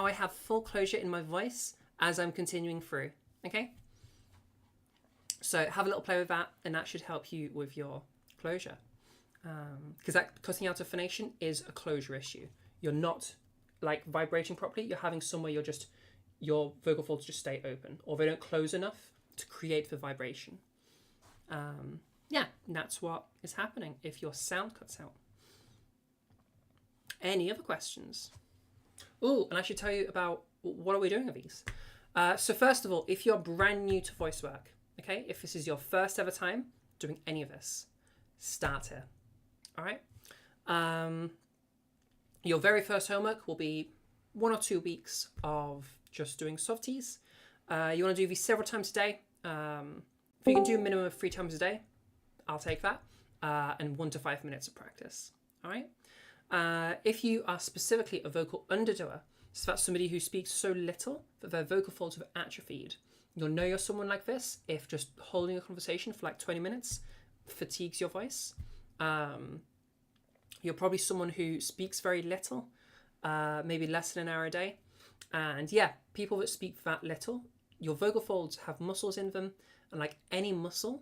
I have full closure in my voice as I'm continuing through, okay? So have a little play with that, and that should help you with your closure. Because that cutting out of phonation is a closure issue. You're not like vibrating properly, you're having somewhere your vocal folds just stay open, or they don't close enough to create the vibration. Yeah, and that's what is happening if your sound cuts out. Any other questions? Oh, and I should tell you about what are we doing with these. So first of all, if you're brand new to voice work, okay, if this is your first ever time doing any of this, start here. All right. Your very first homework will be 1 or 2 weeks of just doing softies. You want to do these several times a day. If you can do a minimum of 3 times a day, I'll take that. And 1 to 5 minutes of practice. All right. If you are specifically a vocal underdoer, so that's somebody who speaks so little that their vocal folds have atrophied. You'll know you're someone like this if just holding a conversation for like 20 minutes fatigues your voice. You're probably someone who speaks very little, maybe less than an hour a day. And yeah, people that speak that little, your vocal folds have muscles in them. And like any muscle,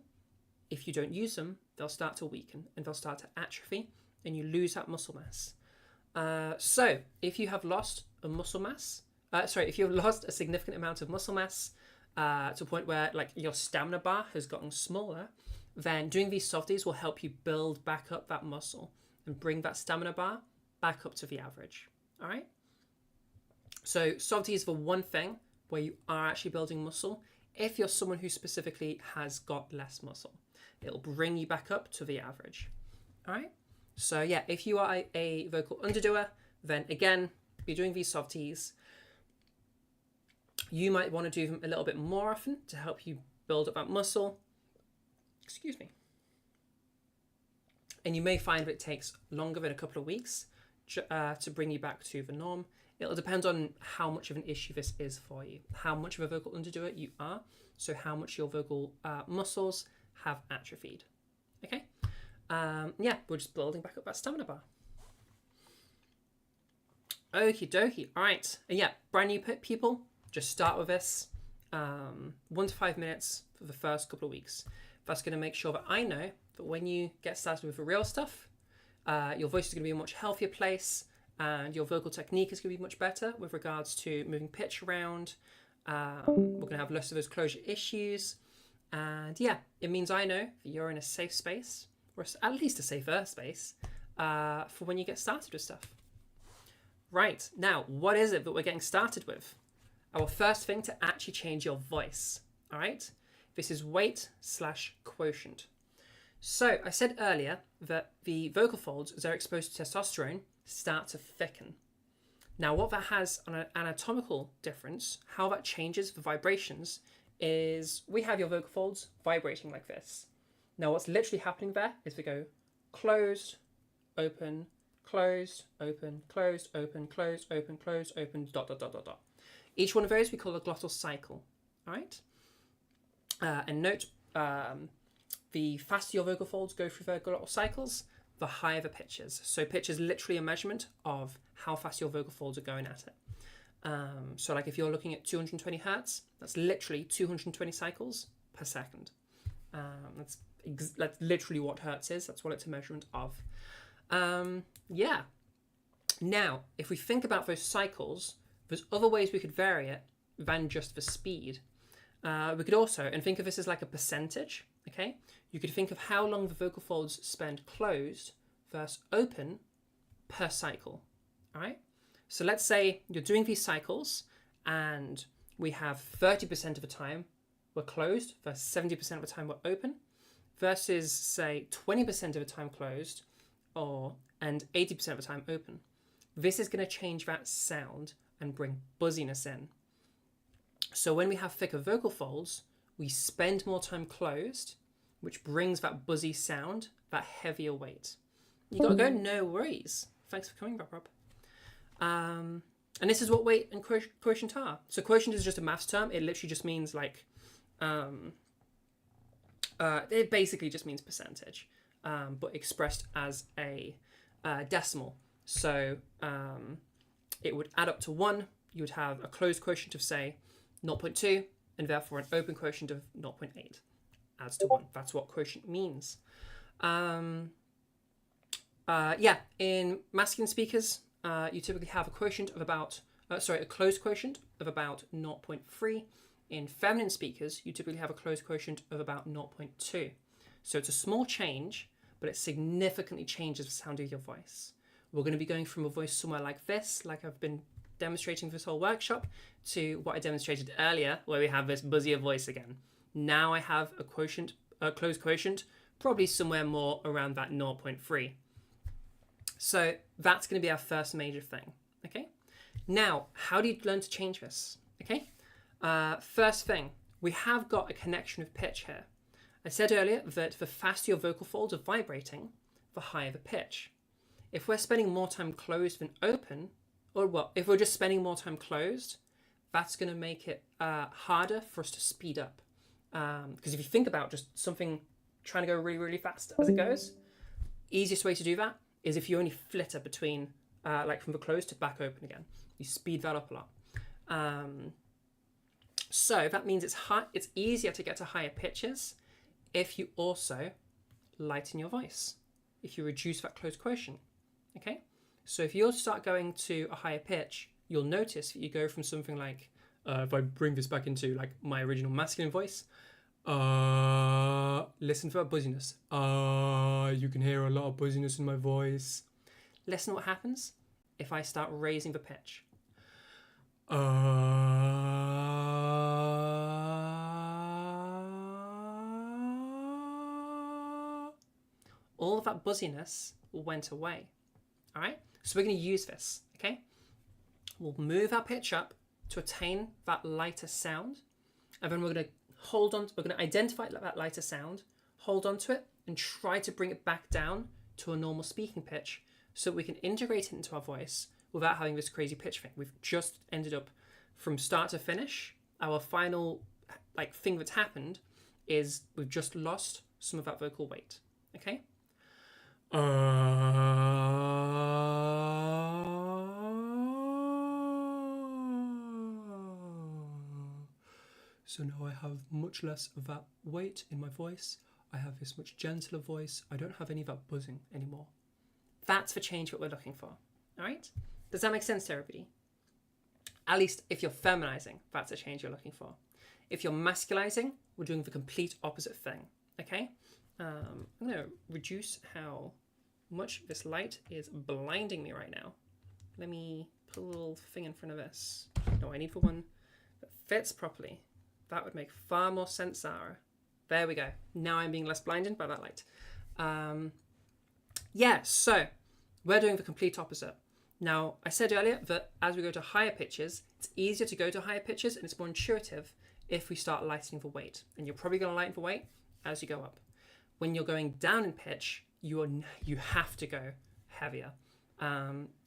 if you don't use them, they'll start to weaken and they'll start to atrophy and you lose that muscle mass. So if you have lost a muscle mass, if you've lost a significant amount of muscle mass to a point where like your stamina bar has gotten smaller, then doing these softies will help you build back up that muscle and bring that stamina bar back up to the average. All right. So softies is the one thing where you are actually building muscle. If you're someone who specifically has got less muscle, it'll bring you back up to the average. All right. So yeah, if you are a vocal underdoer, then again, be doing these softies. You might want to do them a little bit more often to help you build up that muscle. Excuse me. And you may find that it takes longer than a couple of weeks to bring you back to the norm. It'll depend on how much of an issue this is for you, how much of a vocal underdoer you are, so how much your vocal muscles have atrophied. Okay. Yeah, we're just building back up that stamina bar. Okie dokie. All right. And yeah, brand new people, just start with this. 1 to 5 minutes for the first couple of weeks. That's going to make sure that I know that when you get started with the real stuff, your voice is going to be in a much healthier place, and your vocal technique is going to be much better with regards to moving pitch around. We're going to have less of those closure issues. And yeah, it means I know that you're in a safe space, or at least a safer space, for when you get started with stuff. Right, now, what is it that we're getting started with? Our first thing to actually change your voice, all right? This is weight/quotient. So I said earlier that the vocal folds, as they're exposed to testosterone, start to thicken. Now, what that has on an anatomical difference, how that changes the vibrations, is we have your vocal folds vibrating like this. Now, what's literally happening there is we go closed, open, closed, open, closed, open, closed, open, closed, open, dot, dot, dot, dot, dot. Each one of those we call a glottal cycle, all right? And note, the faster your vocal folds go through their glottal cycles, the higher the pitch is. So pitch is literally a measurement of how fast your vocal folds are going at it. So like if you're looking at 220 hertz, that's literally 220 cycles per second. That's literally what hertz is. That's what it's a measurement of. Yeah. Now, if we think about those cycles, there's other ways we could vary it than just the speed. We could also, and think of this as like a percentage, okay? You could think of how long the vocal folds spend closed versus open per cycle, all right? So let's say you're doing these cycles and we have 30% of the time we're closed versus 70% of the time we're open, versus say 20% of the time closed and 80% of the time open. This is going to change that sound and bring buzziness in. So when we have thicker vocal folds, we spend more time closed, which brings that buzzy sound, that heavier weight. You gotta go, no worries. Thanks for coming, Rob. And this is what weight and quotient are. So quotient is just a maths term. It literally just means like, it basically just means percentage, but expressed as a decimal. So it would add up to 1. You would have a closed quotient of say 0.2, and therefore an open quotient of 0.8 adds to 1. That's what quotient means. Yeah, in masculine speakers, you typically have a quotient of about, a closed quotient of about 0.3. In feminine speakers, you typically have a closed quotient of about 0.2. So it's a small change, but it significantly changes the sound of your voice. We're going to be going from a voice somewhere like this, like I've been demonstrating this whole workshop, to what I demonstrated earlier, where we have this buzzier voice again. Now I have a closed quotient, probably somewhere more around that 0.3. So that's going to be our first major thing, okay? Now, how do you learn to change this, okay? First thing, we have got a connection with pitch here. I said earlier that the faster your vocal folds are vibrating, the higher the pitch. If we're spending more time closed than open, or well, if we're just spending more time closed, that's going to make it harder for us to speed up. Because if you think about just something trying to go really, really fast as it goes, easiest way to do that is if you only flitter between, like from the closed to back open again. You speed that up a lot. So that means it's easier to get to higher pitches if you also lighten your voice, if you reduce that closed quotient, okay? So if you start going to a higher pitch, you'll notice that you go from something like, if I bring this back into like my original masculine voice, listen for that buzziness. You can hear a lot of buzziness in my voice. Listen to what happens if I start raising the pitch. All of that buzziness went away. All right, so we're going to use this, okay? We'll move our pitch up to attain that lighter sound, and then we're going to identify that lighter sound, hold on to it, and try to bring it back down to a normal speaking pitch so that we can integrate it into our voice without having this crazy pitch thing. We've just ended up from start to finish. Our final thing that's happened is we've just lost some of that vocal weight, okay? So now I have much less of that weight in my voice. I have this much gentler voice. I don't have any of that buzzing anymore. That's the change what we're looking for. All right? Does that make sense to everybody? At least if you're feminizing, that's a change you're looking for. If you're masculizing, we're doing the complete opposite thing. Okay? I'm going to reduce how much this light is blinding me right now. Let me put a little thing in front of this. No, I need the one that fits properly. That would make far more sense, Zara. There we go. Now I'm being less blinded by that light. Yeah, so we're doing the complete opposite. Now, I said earlier that as we go to higher pitches, it's easier to go to higher pitches and it's more intuitive if we start lightening the weight. And you're probably going to lighten the weight as you go up. When you're going down in pitch, you have to go heavier.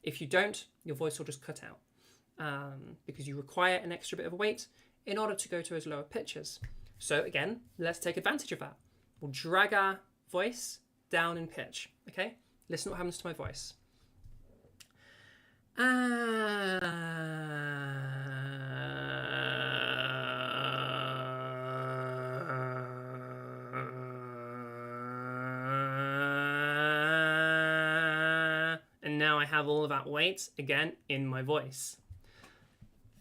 If you don't, your voice will just cut out because you require an extra bit of weight in order to go to those lower pitches. So again, let's take advantage of that. We'll drag our voice down in pitch. Okay, listen to what happens to my voice. And now I have all of that weight again in my voice.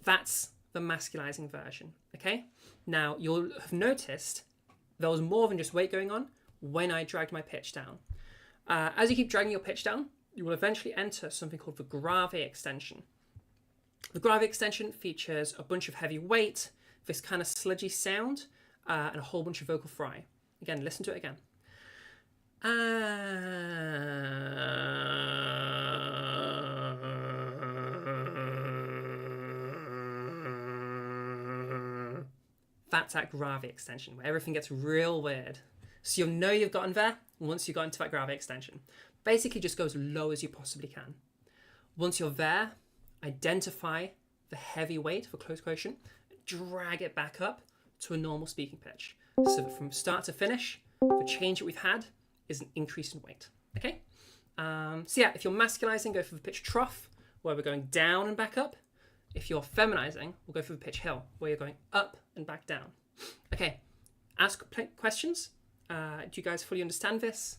That's the masculizing version. Okay, now you'll have noticed there was more than just weight going on when I dragged my pitch down. As you keep dragging your pitch down, you will eventually enter something called the grave extension. The grave extension features a bunch of heavy weight, this kind of sludgy sound, and a whole bunch of vocal fry. Again, listen to it again. That's that grave extension where everything gets real weird. So you'll know you've gotten there once you got into that grave extension. Basically just go as low as you possibly can. Once you're there, identify the heavy weight for close quotient, drag it back up to a normal speaking pitch. So that from start to finish, the change that we've had is an increase in weight. Okay? So yeah, if you're masculizing, go for the pitch trough, where we're going down and back up. If you're feminizing, we'll go for the pitch hill, where you're going up and back down. Okay, ask questions. Do you guys fully understand this?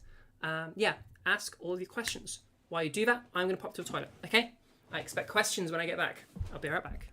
Yeah, ask all of your questions. While you do that, I'm going to pop to the toilet, okay? I expect questions when I get back. I'll be right back.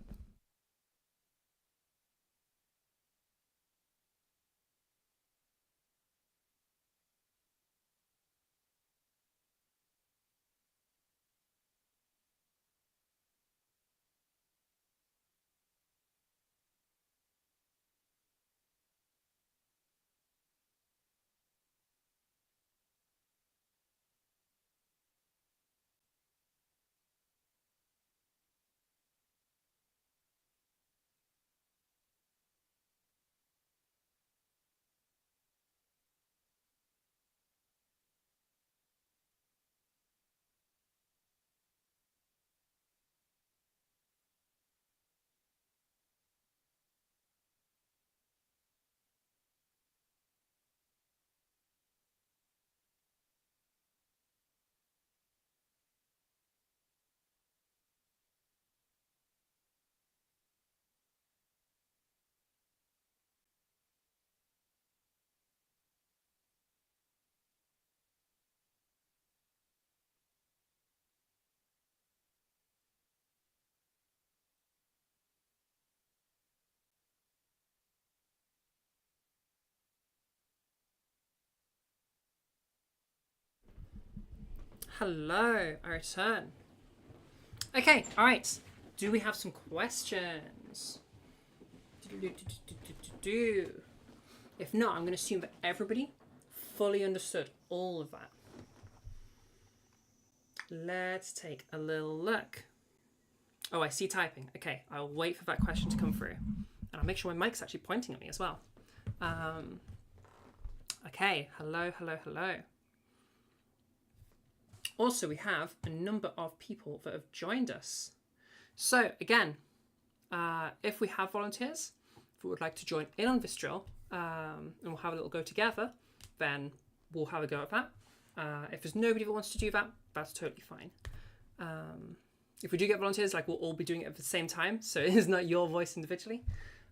Hello, I return. Okay, all right. Do we have some questions? If not, I'm going to assume that everybody fully understood all of that. Let's take a little look. Oh, I see typing. Okay, I'll wait for that question to come through. And I'll make sure my mic's actually pointing at me as well. Okay, hello, hello, hello. Also, we have a number of people that have joined us. So again, if we have volunteers who would like to join in on this drill, and we'll have a little go together, then we'll have a go at that. If there's nobody that wants to do that, that's totally fine. If we do get volunteers, like we'll all be doing it at the same time, so it is not your voice individually.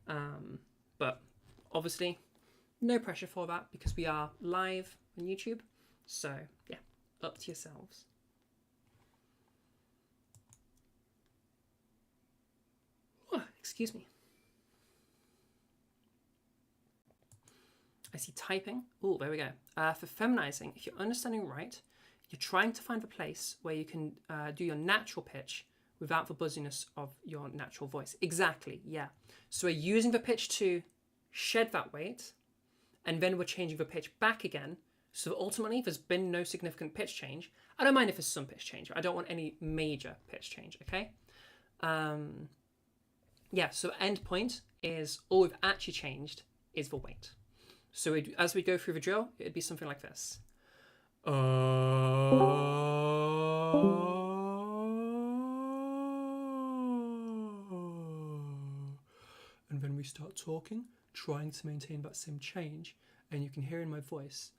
But obviously, no pressure for that because we are live on YouTube. So yeah, up to yourselves. Oh, excuse me. I see typing. Oh, there we go. For feminizing, if you're understanding right, you're trying to find the place where you can do your natural pitch without the buzziness of your natural voice. Exactly, yeah. So we're using the pitch to shed that weight, and then we're changing the pitch back again. So ultimately, there's been no significant pitch change. I don't mind if there's some pitch change. I don't want any major pitch change, okay? Yeah, so end point is all we've actually changed is the weight. So as we go through the drill, it'd be something like this. And then we start talking, trying to maintain that same change. And you can hear in my voice,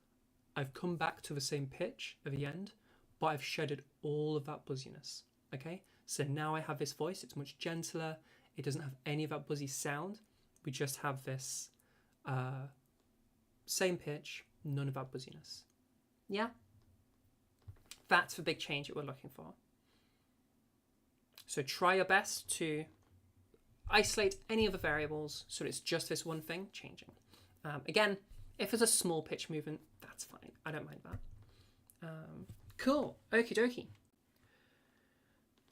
I've come back to the same pitch at the end, but I've shedded all of that buzziness. Okay? So now I have this voice, it's much gentler. It doesn't have any of that buzzy sound. We just have this same pitch, none of that buzziness. Yeah? That's the big change that we're looking for. So try your best to isolate any of the variables so it's just this one thing changing. Again, if there's a small pitch movement, that's fine. I don't mind that. Cool. Okie dokie.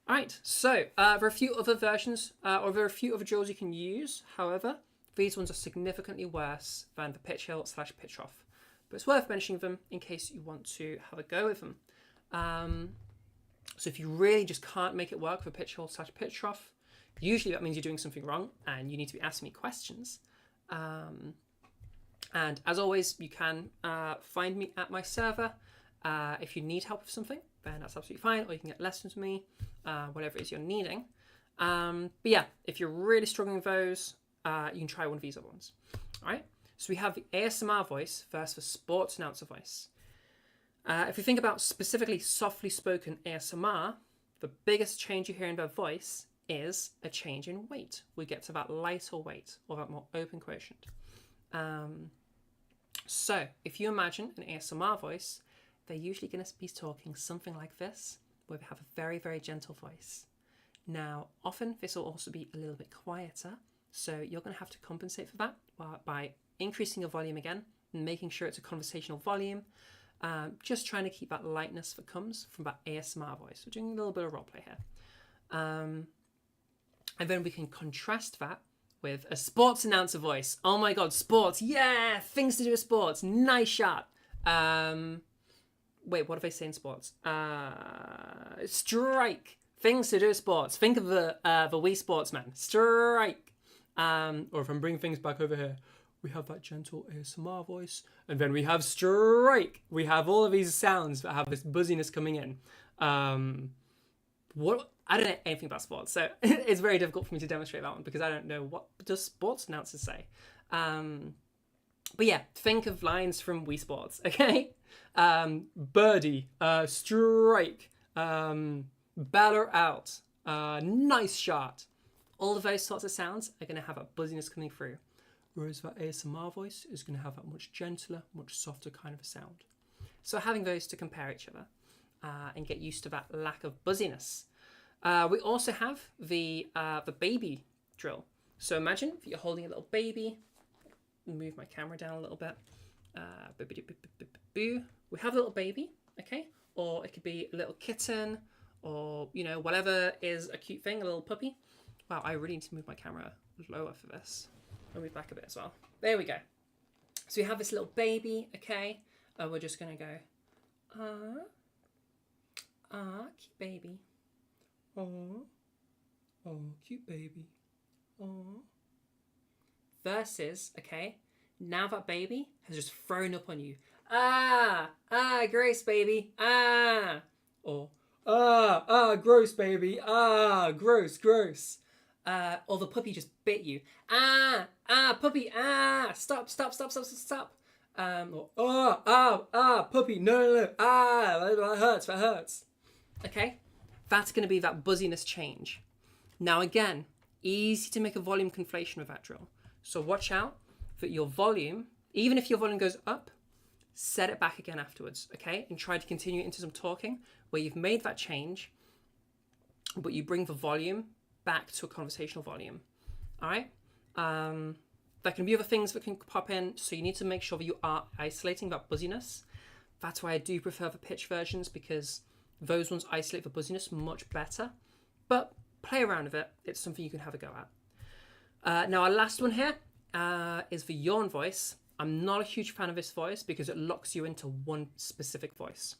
All right, so there are a few other versions, or there are a few other drills you can use. However, these ones are significantly worse than the pitch hill / pitch off. But it's worth mentioning them in case you want to have a go with them. So if you really just can't make it work for pitch hill / pitch off, usually that means you're doing something wrong and you need to be asking me questions. And as always, you can find me at my server. If you need help with something, then that's absolutely fine, or you can get lessons with me, whatever it is you're needing. But yeah, if you're really struggling with those, you can try one of these other ones. All right, so we have the ASMR voice versus the sports announcer voice. If you think about specifically softly spoken ASMR, the biggest change you hear in their voice is a change in weight. We get to that lighter weight, or that more open quotient. So if you imagine an ASMR voice, they're usually going to be talking something like this, where they have a very, very gentle voice. Now, often this will also be a little bit quieter, so you're going to have to compensate for that by increasing your volume again and making sure it's a conversational volume, just trying to keep that lightness that comes from that ASMR voice. We're doing a little bit of roleplay here. And then we can contrast that with a sports announcer voice. Oh my God, sports, yeah, things to do with sports, nice shot. Wait, what do they say in sports? Strike. Things to do with sports. Think of the Wii Sportsman. Strike. Or if I'm bringing things back over here, we have that gentle ASMR voice, and then we have strike. We have all of these sounds that have this buzziness coming in. What? I don't know anything about sports, so it's very difficult for me to demonstrate that one because I don't know what does sports announcers say. But yeah, think of lines from Wii Sports, okay? Birdie, strike, batter out, nice shot. All of those sorts of sounds are going to have a buzziness coming through, whereas that ASMR voice is going to have that much gentler, much softer kind of a sound. So having those to compare each other and get used to that lack of buzziness. We also have the baby drill. So imagine if you're holding a little baby. Move my camera down a little bit. We have a little baby, okay? Or it could be a little kitten, or whatever is a cute thing, a little puppy. Wow, I really need to move my camera lower for this. I'll move back a bit as well. There we go. So we have this little baby, okay? We're just gonna go, cute baby. Oh, cute baby. Oh. Versus, okay, now that baby has just thrown up on you. Gross baby. Or, gross baby. Gross. Or the puppy just bit you. Puppy. Stop. Or, oh, puppy, no, that hurts. Okay, that's going to be that buzziness change. Now again, easy to make a volume conflation with that drill. So watch out that your volume, even if your volume goes up, set it back again afterwards, okay? And try to continue into some talking where you've made that change, but you bring the volume back to a conversational volume, all right? There can be other things that can pop in, so you need to make sure that you are isolating that buzziness. That's why I do prefer the pitch versions, because those ones isolate the buzziness much better. But play around with it. It's something you can have a go at. Now, our last one here is the yawn voice. I'm not a huge fan of this voice because it locks you into one specific voice.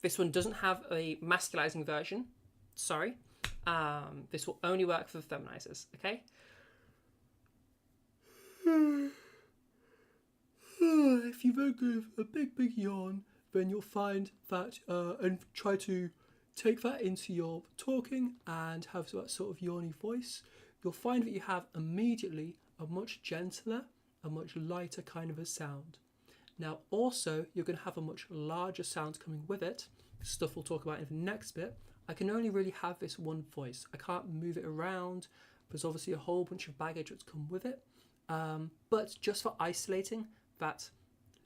This one doesn't have a masculizing version. Sorry. This will only work for the feminizers, okay? If you then give a big yawn, then you'll find that, and try to take that into your talking and have that sort of yawny voice, you'll find that you have immediately a much gentler, a much lighter kind of a sound. Now also, you're going to have a much larger sound coming with it, stuff we'll talk about in the next bit. I can only really have this one voice. I can't move it around. There's obviously a whole bunch of baggage that's come with it. But just for isolating that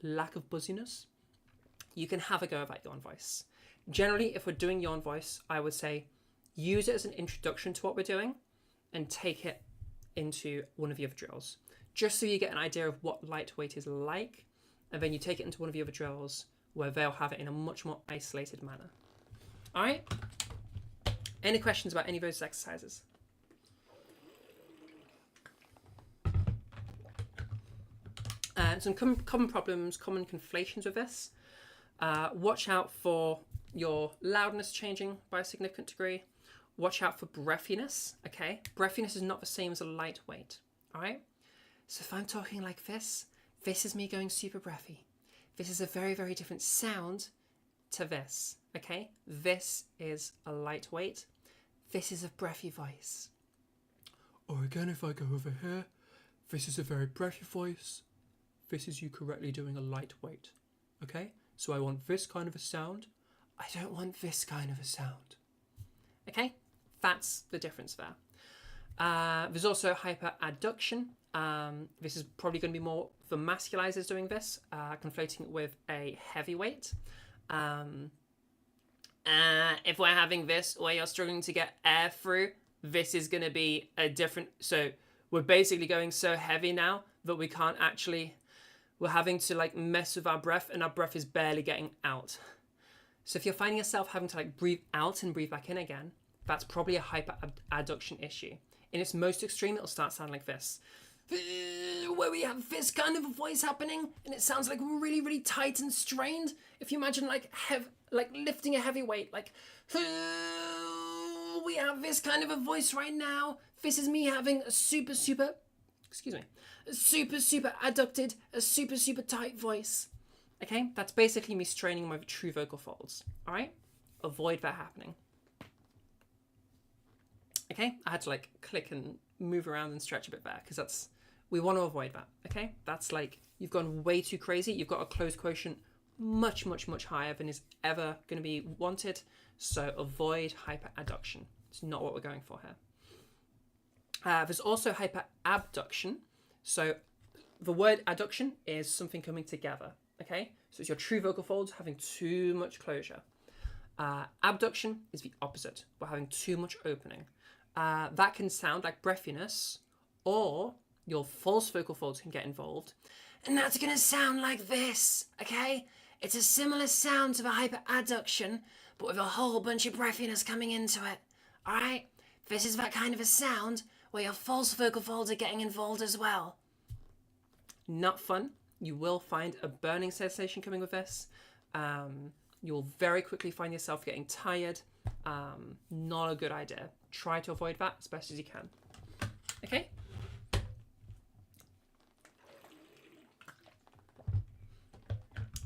lack of buzziness, you can have a go at that yawn voice. Generally, if we're doing yawn voice, I would say use it as an introduction to what we're doing and take it into one of the other drills, just so you get an idea of what lightweight is like, and then you take it into one of the other drills where they'll have it in a much more isolated manner. All right? Any questions about any of those exercises? Some common problems, common conflations with this. Watch out for your loudness changing by a significant degree. Watch out for breathiness, okay? Breathiness is not the same as a lightweight, all right? So if I'm talking like this is me going super breathy. This is a very, very different sound to this, okay? This is a lightweight. This is a breathy voice. Or again, if I go over here, this is a very breathy voice. This is you correctly doing a lightweight, okay? So I want this kind of a sound. I don't want this kind of a sound, okay? That's the difference there. There's also hyperadduction. This is probably going to be more the masculizers doing this, conflating it with a heavyweight. If we're having this where you're struggling to get air through, this is going to be a different... So we're basically going so heavy now that we can't actually... We're having to like mess with our breath, and our breath is barely getting out. So if you're finding yourself having to like breathe out and breathe back in again, that's probably a hyperadduction issue. In its most extreme, it'll start sounding like this, where we have this kind of a voice happening, and it sounds like really, really tight and strained. If you imagine like lifting a heavy weight, like we have this kind of a voice right now. This is me having a super adducted, a super tight voice. Okay, that's basically me straining my true vocal folds. All right, avoid that happening. Okay, I had to like click and move around and stretch a bit there because we want to avoid that. Okay, that's like you've gone way too crazy. You've got a close quotient much higher than is ever going to be wanted. So avoid hyperadduction. It's not what we're going for here. There's also hyperabduction. So the word adduction is something coming together, okay? So it's your true vocal folds having too much closure. Abduction is the opposite. We're having too much opening. That can sound like breathiness, or your false vocal folds can get involved. And that's going to sound like this, okay? It's a similar sound to the hyperadduction, but with a whole bunch of breathiness coming into it, all right? This is that kind of a sound where your false vocal folds are getting involved as well. Not fun. You will find a burning sensation coming with this. You'll very quickly find yourself getting tired. Not a good idea. Try to avoid that as best as you can. Okay?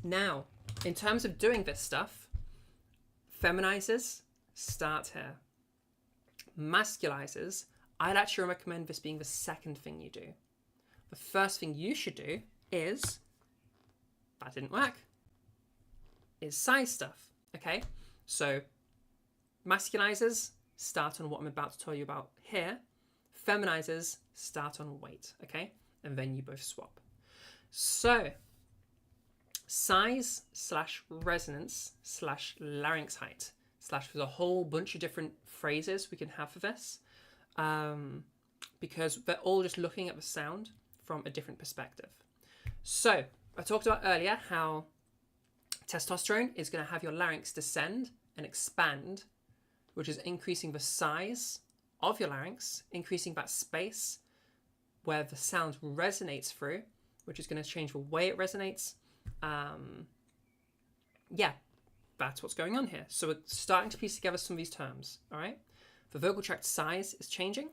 Now, in terms of doing this stuff, feminizers, start here. Masculizers, I'd actually recommend this being the second thing you do. The first thing you should do is that didn't work, is size stuff, okay? So masculizers start on what I'm about to tell you about here. Feminizers start on weight, okay? And then you both swap. So size / resonance / larynx height / there's a whole bunch of different phrases we can have for this, because they're all just looking at the sound from a different perspective. So I talked about earlier how testosterone is going to have your larynx descend and expand, which is increasing the size of your larynx, increasing that space where the sound resonates through, which is going to change the way it resonates. Yeah, that's what's going on here. So we're starting to piece together some of these terms, all right? The vocal tract size is changing.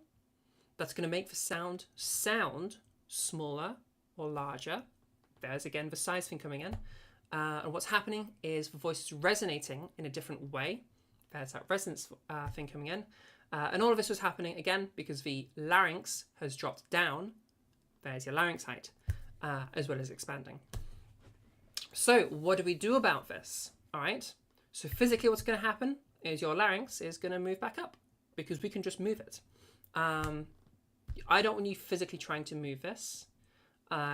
That's going to make the sound smaller or larger. There's again the size thing coming in. And what's happening is the voice is resonating in a different way. There's that resonance thing coming in. And all of this was happening, again, because the larynx has dropped down. There's your larynx height, as well as expanding. So what do we do about this? All right. So physically what's going to happen is your larynx is going to move back up because we can just move it. I don't want you physically trying to move this.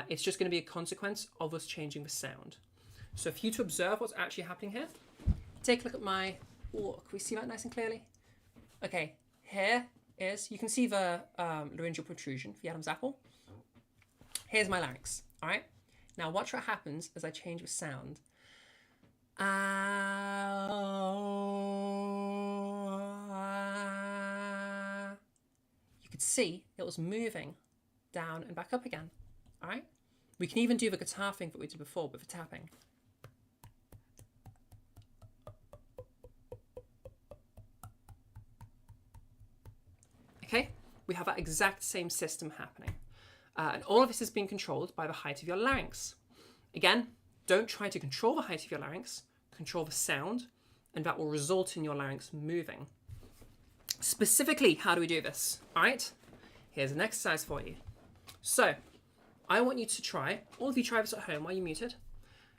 It's just going to be a consequence of us changing the sound. So for you to observe what's actually happening here, take a look at my, can we see that nice and clearly? Okay, here is, you can see the laryngeal protrusion for the Adam's apple. Here's my larynx, all right? Now watch what happens as I change the sound. You could see it was moving down and back up again, all right? We can even do the guitar thing that we did before with the tapping. Okay, we have that exact same system happening. And all of this is being controlled by the height of your larynx. Again, don't try to control the height of your larynx, control the sound, and that will result in your larynx moving. Specifically, how do we do this? All right, here's an exercise for you. So I want you to try, all of you try this at home while you're muted,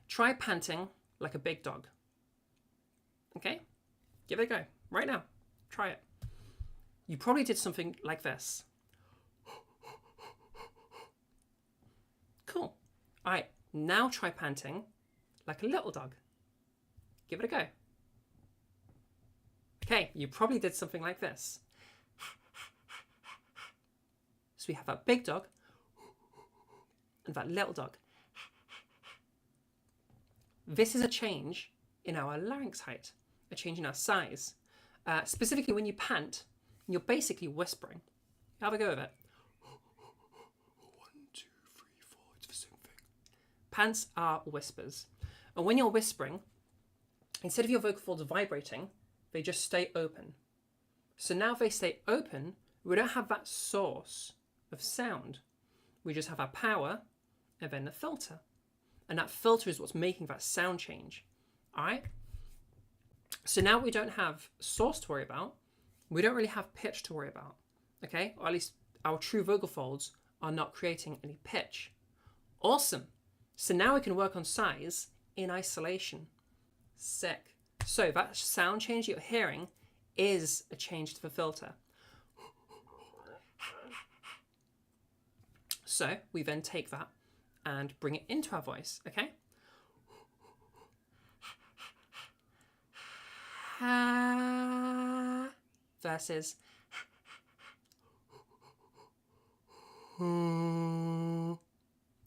try panting like a big dog. Okay, give it a go right now. Try it. You probably did something like this. Cool. All right, now try panting like a little dog. Give it a go. Okay, you probably did something like this. So we have that big dog and that little dog. This is a change in our larynx height, a change in our size. Specifically when you pant, you're basically whispering. Have a go of it. 1, 2, 3, 4, it's the same thing. Pants are whispers. And when you're whispering, instead of your vocal folds vibrating, they just stay open. So now they stay open, we don't have that source of sound. We just have our power and then the filter. And that filter is what's making that sound change. All right? So now we don't have source to worry about. We don't really have pitch to worry about. Okay? Or at least our true vocal folds are not creating any pitch. Awesome. So now we can work on size in isolation. Sick. So that sound change you're hearing is a change to the filter. So we then take that and bring it into our voice, okay? Versus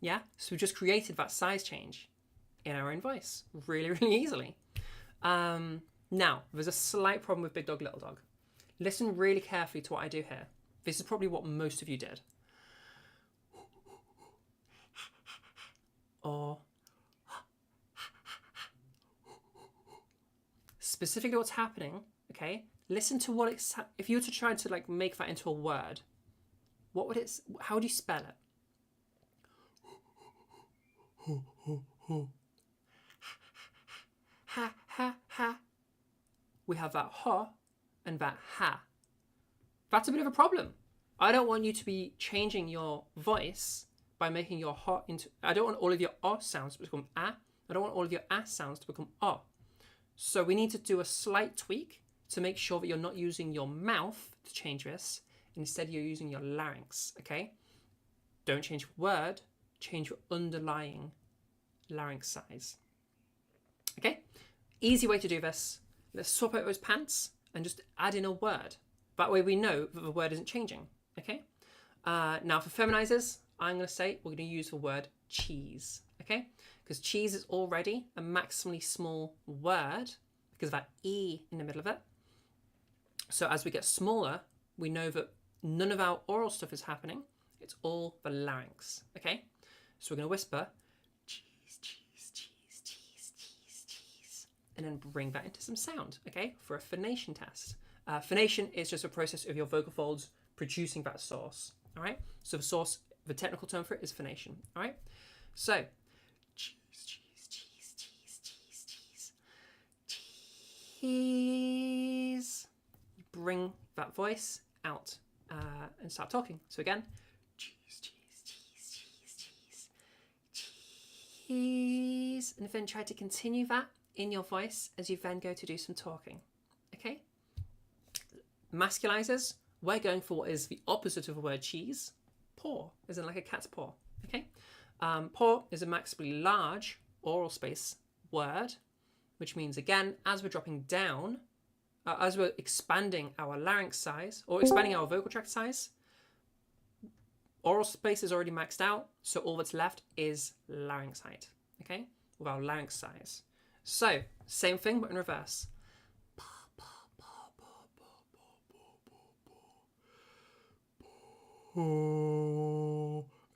yeah, so we just created that size change in our own voice really, really easily. Now, there's a slight problem with big dog, little dog. Listen really carefully to what I do here. This is probably what most of you did. Or specifically what's happening, okay? Listen to what it's, if you were to try to like make that into a word, what would it, how do you spell it? Ha, ha, ha. We have that ha and that ha. That's a bit of a problem. I don't want you to be changing your voice by making your ha into, I don't want all of your ah sounds to become ah I don't want all of your ass sounds to become oh. So we need to do a slight tweak to make sure that you're not using your mouth to change this. Instead, you're using your larynx, okay? Don't change your word, change your underlying larynx size. Okay? Easy way to do this. Let's swap out those pants and just add in a word. That way we know that the word isn't changing, okay? Now for feminizers, I'm going to say we're going to use the word cheese, okay? Because cheese is already a maximally small word because of that E in the middle of it. So as we get smaller, we know that none of our oral stuff is happening. It's all the larynx, okay? So we're going to whisper, cheese, cheese, cheese, cheese, cheese, cheese, and then bring that into some sound, okay? For a phonation test. Phonation is just a process of your vocal folds producing that source, all right? So the source, the technical term for it is phonation, all right? So, cheese, cheese, cheese, cheese, cheese, cheese, cheese. You bring that voice out and start talking. So again, cheese, cheese, cheese, cheese, cheese, cheese. And then try to continue that in your voice as you then go to do some talking, okay? Masculizers, we're going for what is the opposite of the word cheese, paw, as in like a cat's paw, okay? Paw is a maximally large oral space word, which means, again, as we're dropping down, as we're expanding our larynx size, or expanding our vocal tract size, oral space is already maxed out, so all that's left is larynx height, okay? With our larynx size. So, same thing, but in reverse.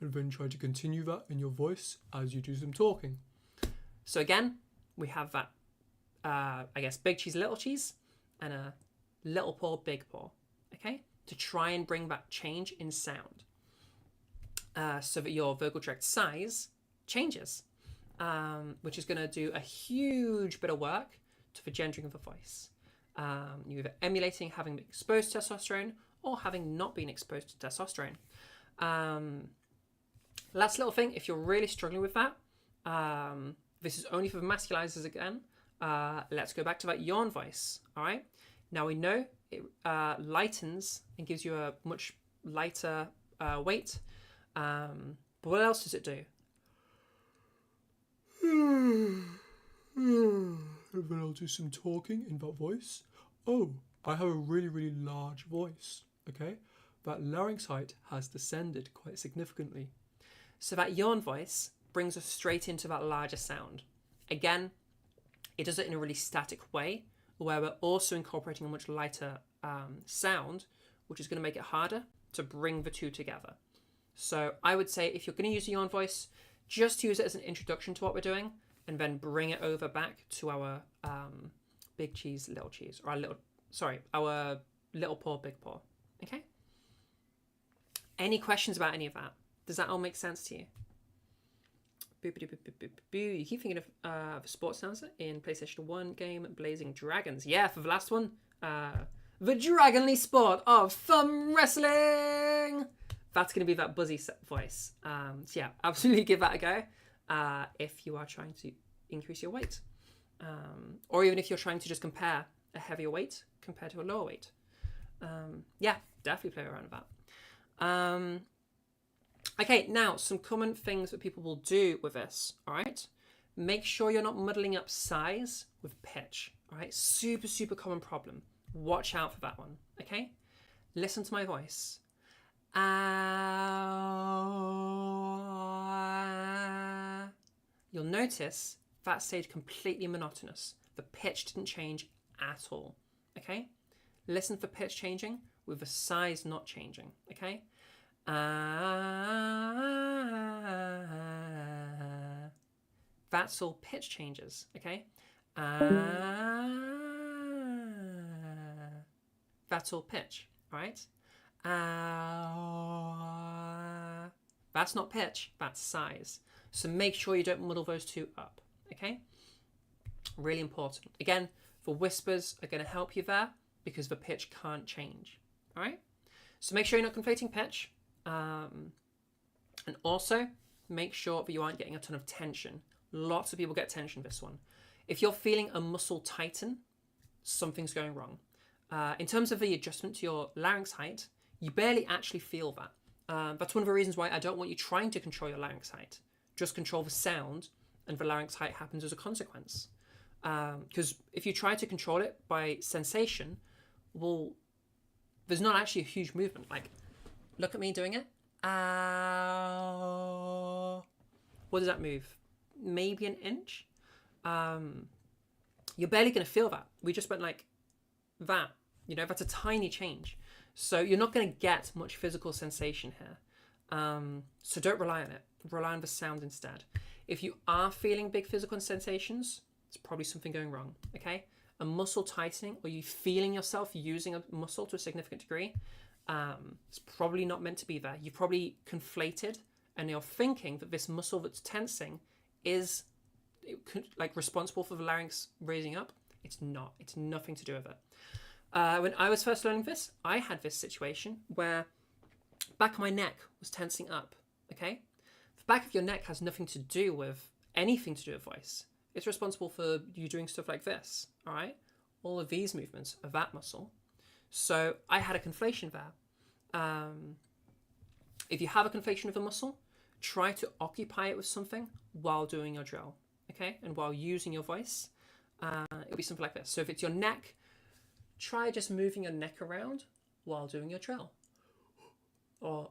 And then try to continue that in your voice as you do some talking. So again, we have that, I guess, big cheese, little cheese, and a little paw, big paw, okay? To try and bring that change in sound so that your vocal tract size changes, which is going to do a huge bit of work to the gendering of the voice. You're either emulating having been exposed to testosterone or having not been exposed to testosterone. Last little thing, if you're really struggling with that, this is only for the masculizers again. Let's go back to that yawn voice, all right? Now we know it lightens and gives you a much lighter weight. But what else does it do? And then I'll do some talking in that voice. Oh, I have a really, really large voice, okay? That larynx height has descended quite significantly. So that yawn voice brings us straight into that larger sound. Again, it does it in a really static way, where we're also incorporating a much lighter sound, which is going to make it harder to bring the two together. So I would say if you're going to use a yawn voice, just use it as an introduction to what we're doing, and then bring it over back to our big cheese, little cheese, or our little paw, big paw. Okay? Any questions about any of that? Does that all make sense to you? You keep thinking of the sports answer in PlayStation 1 game Blazing Dragons. Yeah, for the last one, the dragonly sport of thumb wrestling. That's going to be that buzzy voice. So yeah, absolutely give that a go if you are trying to increase your weight. Or even if you're trying to just compare a heavier weight compared to a lower weight. Yeah, definitely play around with that. Okay, now some common things that people will do with this, all right? Make sure you're not muddling up size with pitch, all right? Super, super common problem. Watch out for that one, okay? Listen to my voice. You'll notice that stayed completely monotonous. The pitch didn't change at all, okay? Listen for pitch changing with the size not changing, okay? That's all pitch changes, okay? That's all pitch, all right? That's not pitch, that's size. So make sure you don't muddle those two up, okay? Really important. Again, the whispers are going to help you there because the pitch can't change, all right? So make sure you're not conflating pitch. And also make sure that you aren't getting a ton of tension Lots of people get tension this one. If you're feeling a muscle tighten, something's going wrong. In terms of the adjustment to your larynx height, you barely actually feel that. That's one of the reasons why I don't want you trying to control your larynx height. Just control the sound, and the larynx height happens as a consequence. Because if you try to control it by sensation, well, there's not actually a huge movement. Like, look at me doing it. What does that move? Maybe an inch? You're barely going to feel that. We just went like that. You know, that's a tiny change. So you're not going to get much physical sensation here. So don't rely on it. Rely on the sound instead. If you are feeling big physical sensations, it's probably something going wrong, okay? A muscle tightening, or you feeling yourself using a muscle to a significant degree, it's probably not meant to be there. You've probably conflated, and you're thinking that this muscle that's tensing is like responsible for the larynx raising up. It's not. It's nothing to do with it. When I was first learning this, I had this situation where back of my neck was tensing up, okay? The back of your neck has nothing to do with anything to do with voice. It's responsible for you doing stuff like this, all right? All of these movements are that muscle. So I had a conflation there. If you have a conflation of a muscle, try to occupy it with something while doing your drill, okay? And while using your voice, it'll be something like this. So if it's your neck, try just moving your neck around while doing your drill. Or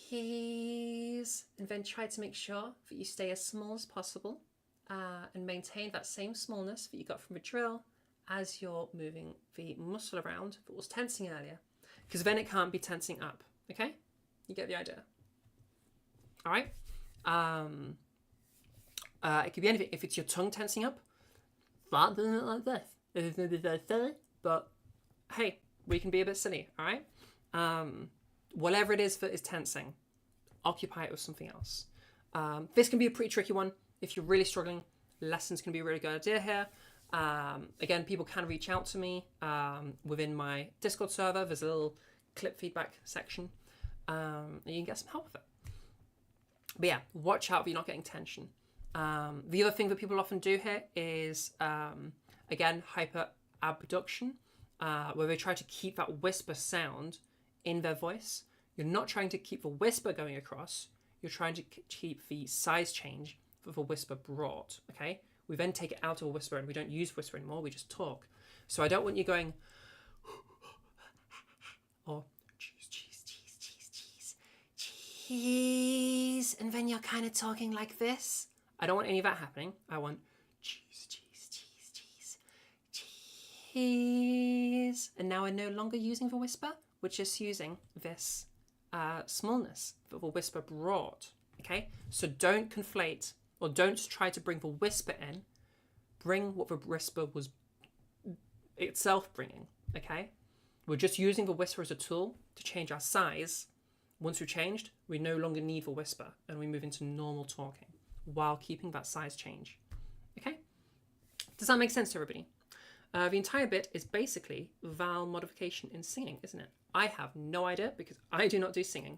cheese. And then try to make sure that you stay as small as possible and maintain that same smallness that you got from the drill as you're moving the muscle around that was tensing earlier. Because then it can't be tensing up, okay? You get the idea. All right? It could be anything. If it's your tongue tensing up, start doing it like this. It's going to be very silly, but hey, we can be a bit silly, all right? Whatever it is that is tensing, occupy it with something else. This can be a pretty tricky one. If you're really struggling, lessons can be a really good idea here. Again, people can reach out to me within my Discord server. There's a little clip feedback section, and you can get some help with it. But yeah, watch out that you're not getting tension. The other thing that people often do here is, again, hyper-abduction, where they try to keep that whisper sound in their voice. You're not trying to keep the whisper going across. You're trying to keep the size change that the whisper brought, okay? We then take it out of a whisper and we don't use whisper anymore. We just talk. So I don't want you going, or cheese, and then you're kind of talking like this. I don't want any of that happening. I want cheese. And now we're no longer using the whisper. We're just using this smallness that the whisper brought, okay? So don't conflate, or don't try to bring the whisper in. Bring what the whisper was itself bringing, okay? We're just using the whisper as a tool to change our size. Once we've changed, we no longer need the whisper, and we move into normal talking while keeping that size change, okay? Does that make sense to everybody? The entire bit is basically vowel modification in singing, isn't it? I have no idea because I do not do singing.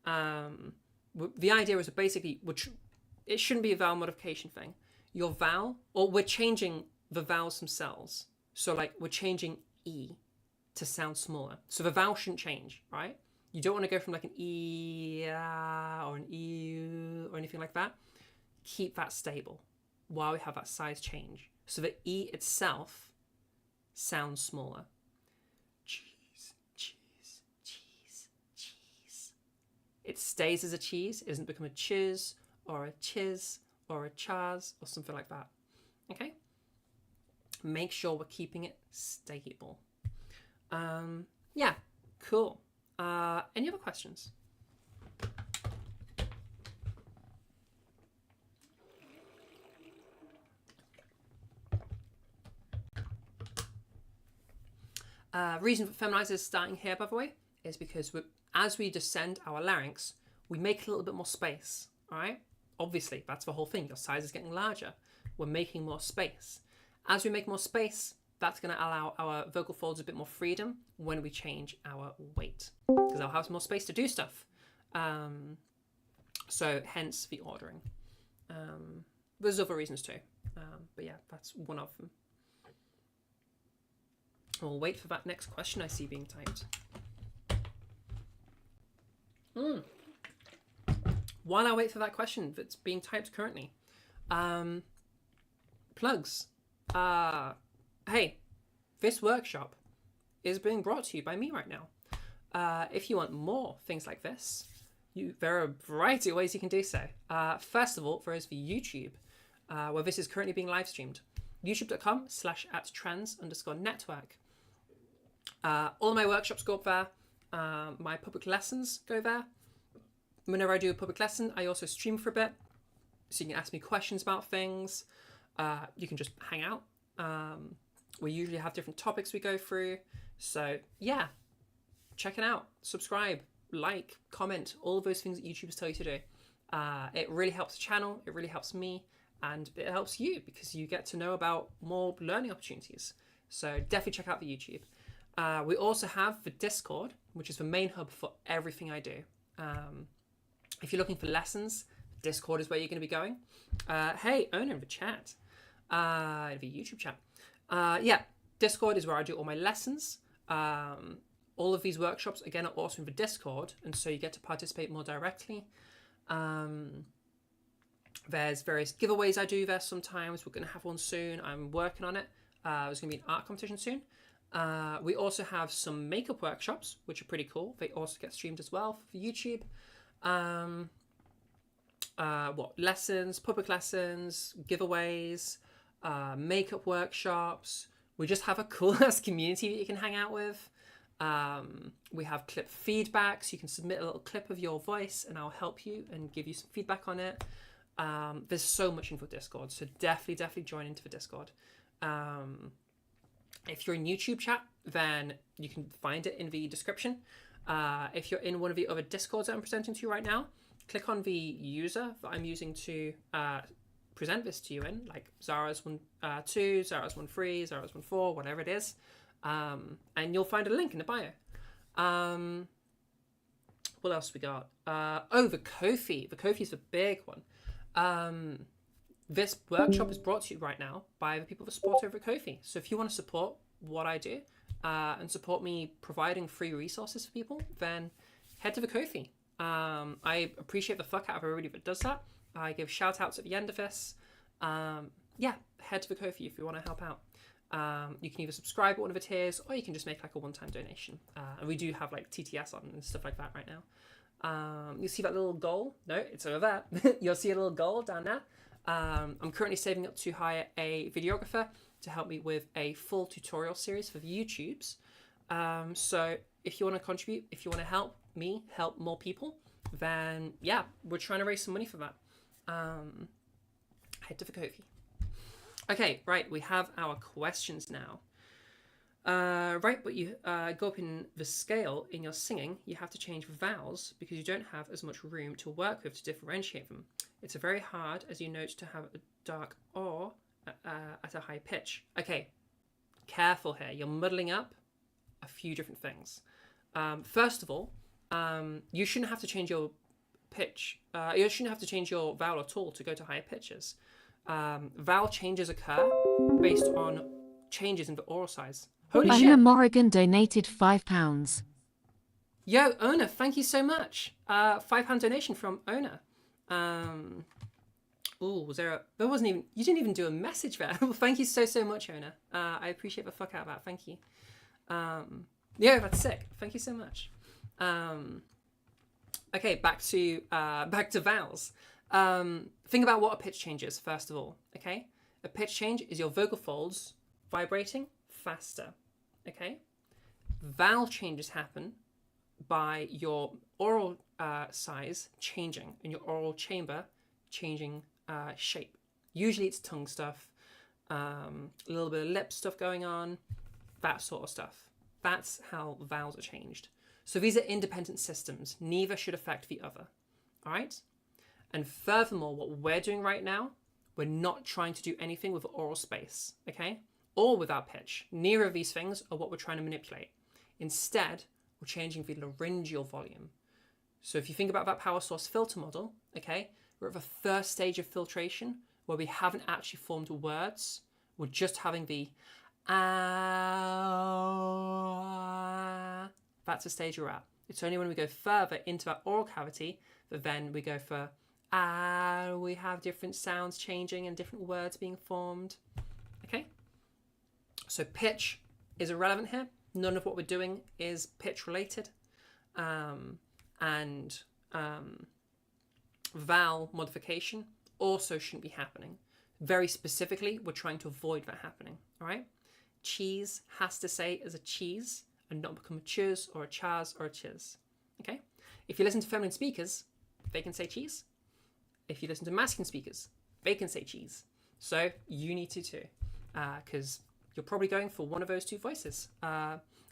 The idea is basically, it shouldn't be a vowel modification thing. Your vowel, or we're changing the vowels themselves. So like we're changing E to sound smaller. So the vowel shouldn't change, right? You don't want to go from like an E or an E or anything like that. Keep that stable while we have that size change. So the E itself sounds smaller. Cheese, cheese, cheese, cheese. It stays as a cheese. It doesn't become a chiz or a chiz or a chaz or something like that. Okay? Make sure we're keeping it stable. Yeah, cool. Any other questions? Reason for feminizers starting here, by the way, is because as we descend our larynx, we make a little bit more space, all right? Obviously, that's the whole thing. Your size is getting larger. We're making more space. As we make more space, that's going to allow our vocal folds a bit more freedom when we change our weight, because I'll have more space to do stuff. So hence the ordering. There's other reasons too. But yeah, that's one of them. We'll wait for that next question I see being typed. While I wait for that question that's being typed currently, plugs. Hey, this workshop is being brought to you by me right now. If you want more things like this, there are a variety of ways you can do so. First of all, there is the YouTube, where this is currently being live streamed. youtube.com/@trans_network. All my workshops go up there. My public lessons go there. Whenever I do a public lesson, I also stream for a bit, so you can ask me questions about things. You can just hang out. We usually have different topics we go through. So yeah, check it out. Subscribe, like, comment, all of those things that YouTubers tell you to do. It really helps the channel. It really helps me, and it helps you because you get to know about more learning opportunities. So definitely check out the YouTube. We also have the Discord, which is the main hub for everything I do. If you're looking for lessons, Discord is where you're going to be going. Hey, owner of the chat, the YouTube chat. Yeah, Discord is where I do all my lessons. All of these workshops, again, are also in the Discord, and so you get to participate more directly. There's various giveaways I do there sometimes. We're going to have one soon. I'm working on it. There's going to be an art competition soon. We also have some makeup workshops, which are pretty cool. They also get streamed as well for YouTube. Lessons, public lessons, giveaways, makeup workshops. We just have a cool ass community that you can hang out with. We have clip feedback, so you can submit a little clip of your voice and I'll help you and give you some feedback on it. There's so much info Discord, so definitely join into the Discord. If you're in YouTube chat, then you can find it in the description. If you're in one of the other Discords that I'm presenting to you right now, click on the user that I'm using to present this to you in, like Zara's 1.2, Zara's 1.3, Zara's 1.4, whatever it is. And you'll find a link in the bio. What else we got? The Ko-fi. The Ko-fi is the big one. This workshop is brought to you right now by the people that support over at Ko-fi. So if you want to support what I do and support me providing free resources for people, then head to the Ko-fi. I appreciate the fuck out of everybody that does that. I give shout outs at the end of this. Yeah, head to the Ko-fi if you want to help out. You can either subscribe at one of the tiers or you can just make like a one-time donation. And we do have like TTS on and stuff like that right now. You see that little goal? No, it's over there. You'll see a little goal down there. I'm currently saving up to hire a videographer to help me with a full tutorial series for the YouTubes. So if you want to contribute, if you want to help me help more people, then yeah, we're trying to raise some money for that. Head to the Ko-fi. Okay, right, we have our questions now. Right, but you go up in the scale in your singing, you have to change vowels because you don't have as much room to work with to differentiate them. It's very hard, as you note, to have a dark or at a high pitch. Okay, careful here. You're muddling up a few different things. First of all, you shouldn't have to change your pitch. You shouldn't have to change your vowel at all to go to higher pitches. Vowel changes occur based on changes in the oral size. Holy shit. Ona Morrigan donated £5. Yo, Ona, thank you so much. £5 donation from Ona. Was there you didn't even do a message there. Well, thank you so much, Ona. I appreciate the fuck out of that. Thank you. Yeah, that's sick. Thank you so much. Okay, back to vowels. Think about what a pitch change is, first of all, okay? A pitch change is your vocal folds vibrating faster, okay? Vowel changes happen by your oral size changing and your oral chamber changing shape. Usually it's tongue stuff, a little bit of lip stuff going on, that sort of stuff. That's how vowels are changed. So these are independent systems. Neither should affect the other, all right? And furthermore, what we're doing right now, we're not trying to do anything with oral space, okay? Or with our pitch. Neither of these things are what we're trying to manipulate. Instead, we're changing the laryngeal volume. So if you think about that power source filter model, okay, we're at the first stage of filtration where we haven't actually formed words. We're just having the ah. That's the stage we're at. It's only when we go further into that oral cavity that then we go for ah, we have different sounds changing and different words being formed. Okay? So pitch is irrelevant here. None of what we're doing is pitch related. Vowel modification also shouldn't be happening. Very specifically, we're trying to avoid that happening. All right? Cheese has to say as a cheese and not become a chuz or a chaz or a chiz. Okay? If you listen to feminine speakers, they can say cheese. If you listen to masculine speakers, they can say cheese. So you need to too, because you're probably going for one of those two voices.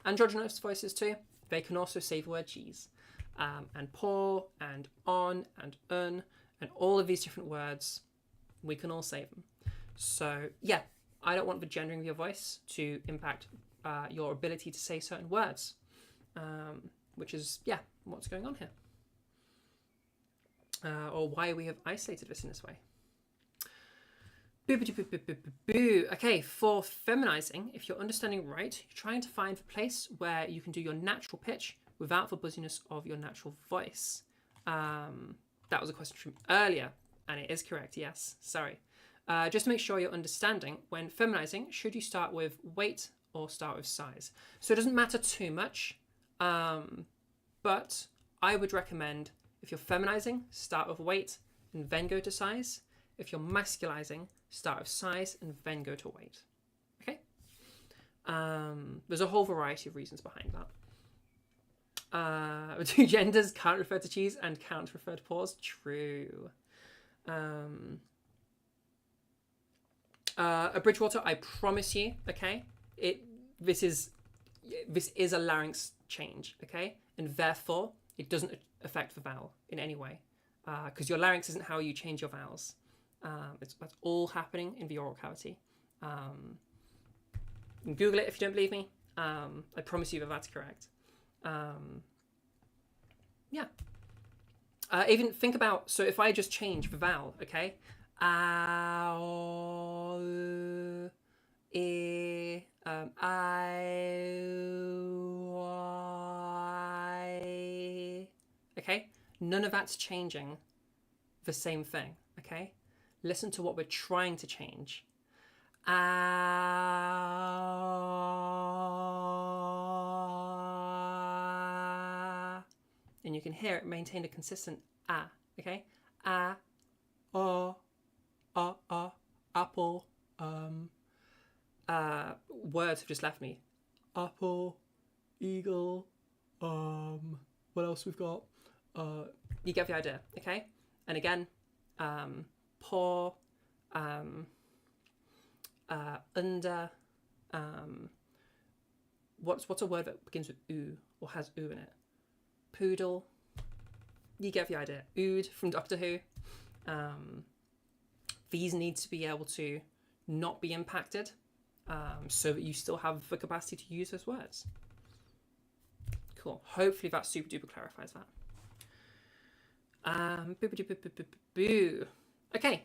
Androgynous voices too, they can also say the word cheese. And pour, and on, and un, and all of these different words, we can all say them. So yeah, I don't want the gendering of your voice to impact your ability to say certain words, which is, yeah, what's going on here. Or why we have isolated this in this way. Okay, for feminizing, if you're understanding right, you're trying to find the place where you can do your natural pitch without the buzziness of your natural voice. That was a question from earlier, and it is correct, yes, sorry. Just to make sure you're understanding, when feminizing, should you start with weight or start with size? So it doesn't matter too much, but I would recommend, if you're feminizing, start with weight and then go to size. If you're masculizing, start with size and then go to weight. Okay? There's a whole variety of reasons behind that. Two genders can't refer to cheese and can't refer to pause. True. Bridgewater, I promise you, okay, this is a larynx change, okay, and therefore it doesn't affect the vowel in any way, because your larynx isn't how you change your vowels. That's all happening in the oral cavity. You can Google it if you don't believe me. I promise you that that's correct. Yeah. Even think about, so if I just change the vowel, okay, okay, none of that's changing the same thing, okay? Listen to what we're trying to change. And you can hear it maintain a consistent okay? Apple. Words have just left me. Apple, eagle, what else we've got? You get the idea, okay? And again, pour, under, what's a word that begins with oo or has oo in it? Poodle. You get the idea. Ood from Doctor Who. These need to be able to not be impacted, so that you still have the capacity to use those words. Cool. Hopefully that super duper clarifies that. Okay.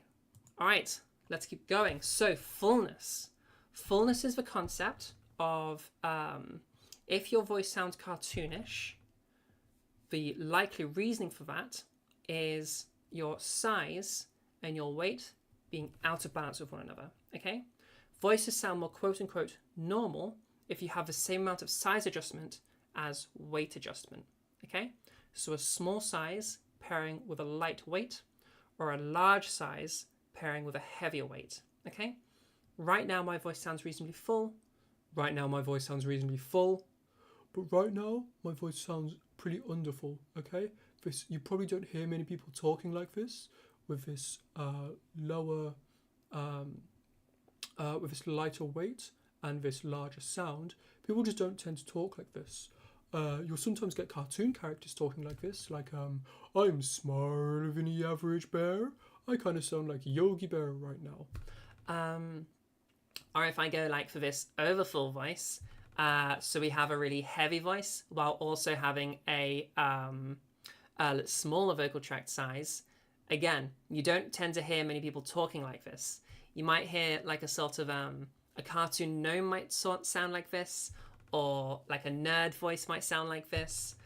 All right. Let's keep going. So fullness. Fullness is the concept of if your voice sounds cartoonish, the likely reasoning for that is your size and your weight being out of balance with one another, okay? Voices sound more quote-unquote normal if you have the same amount of size adjustment as weight adjustment, okay? So a small size pairing with a light weight, or a large size pairing with a heavier weight, okay? Right now my voice sounds reasonably full. Right now my voice sounds reasonably full. But right now my voice sounds pretty underfull, okay? You probably don't hear many people talking like this, with this lower, with this lighter weight and this larger sound. People just don't tend to talk like this. You'll sometimes get cartoon characters talking like this, like, I'm smarter than the average bear. I kind of sound like Yogi Bear right now. Or if I go like for this overfull voice, so we have a really heavy voice while also having a smaller vocal tract size, again, you don't tend to hear many people talking like this. You might hear like a sort of a cartoon gnome might sound like this, or like a nerd voice might sound like this.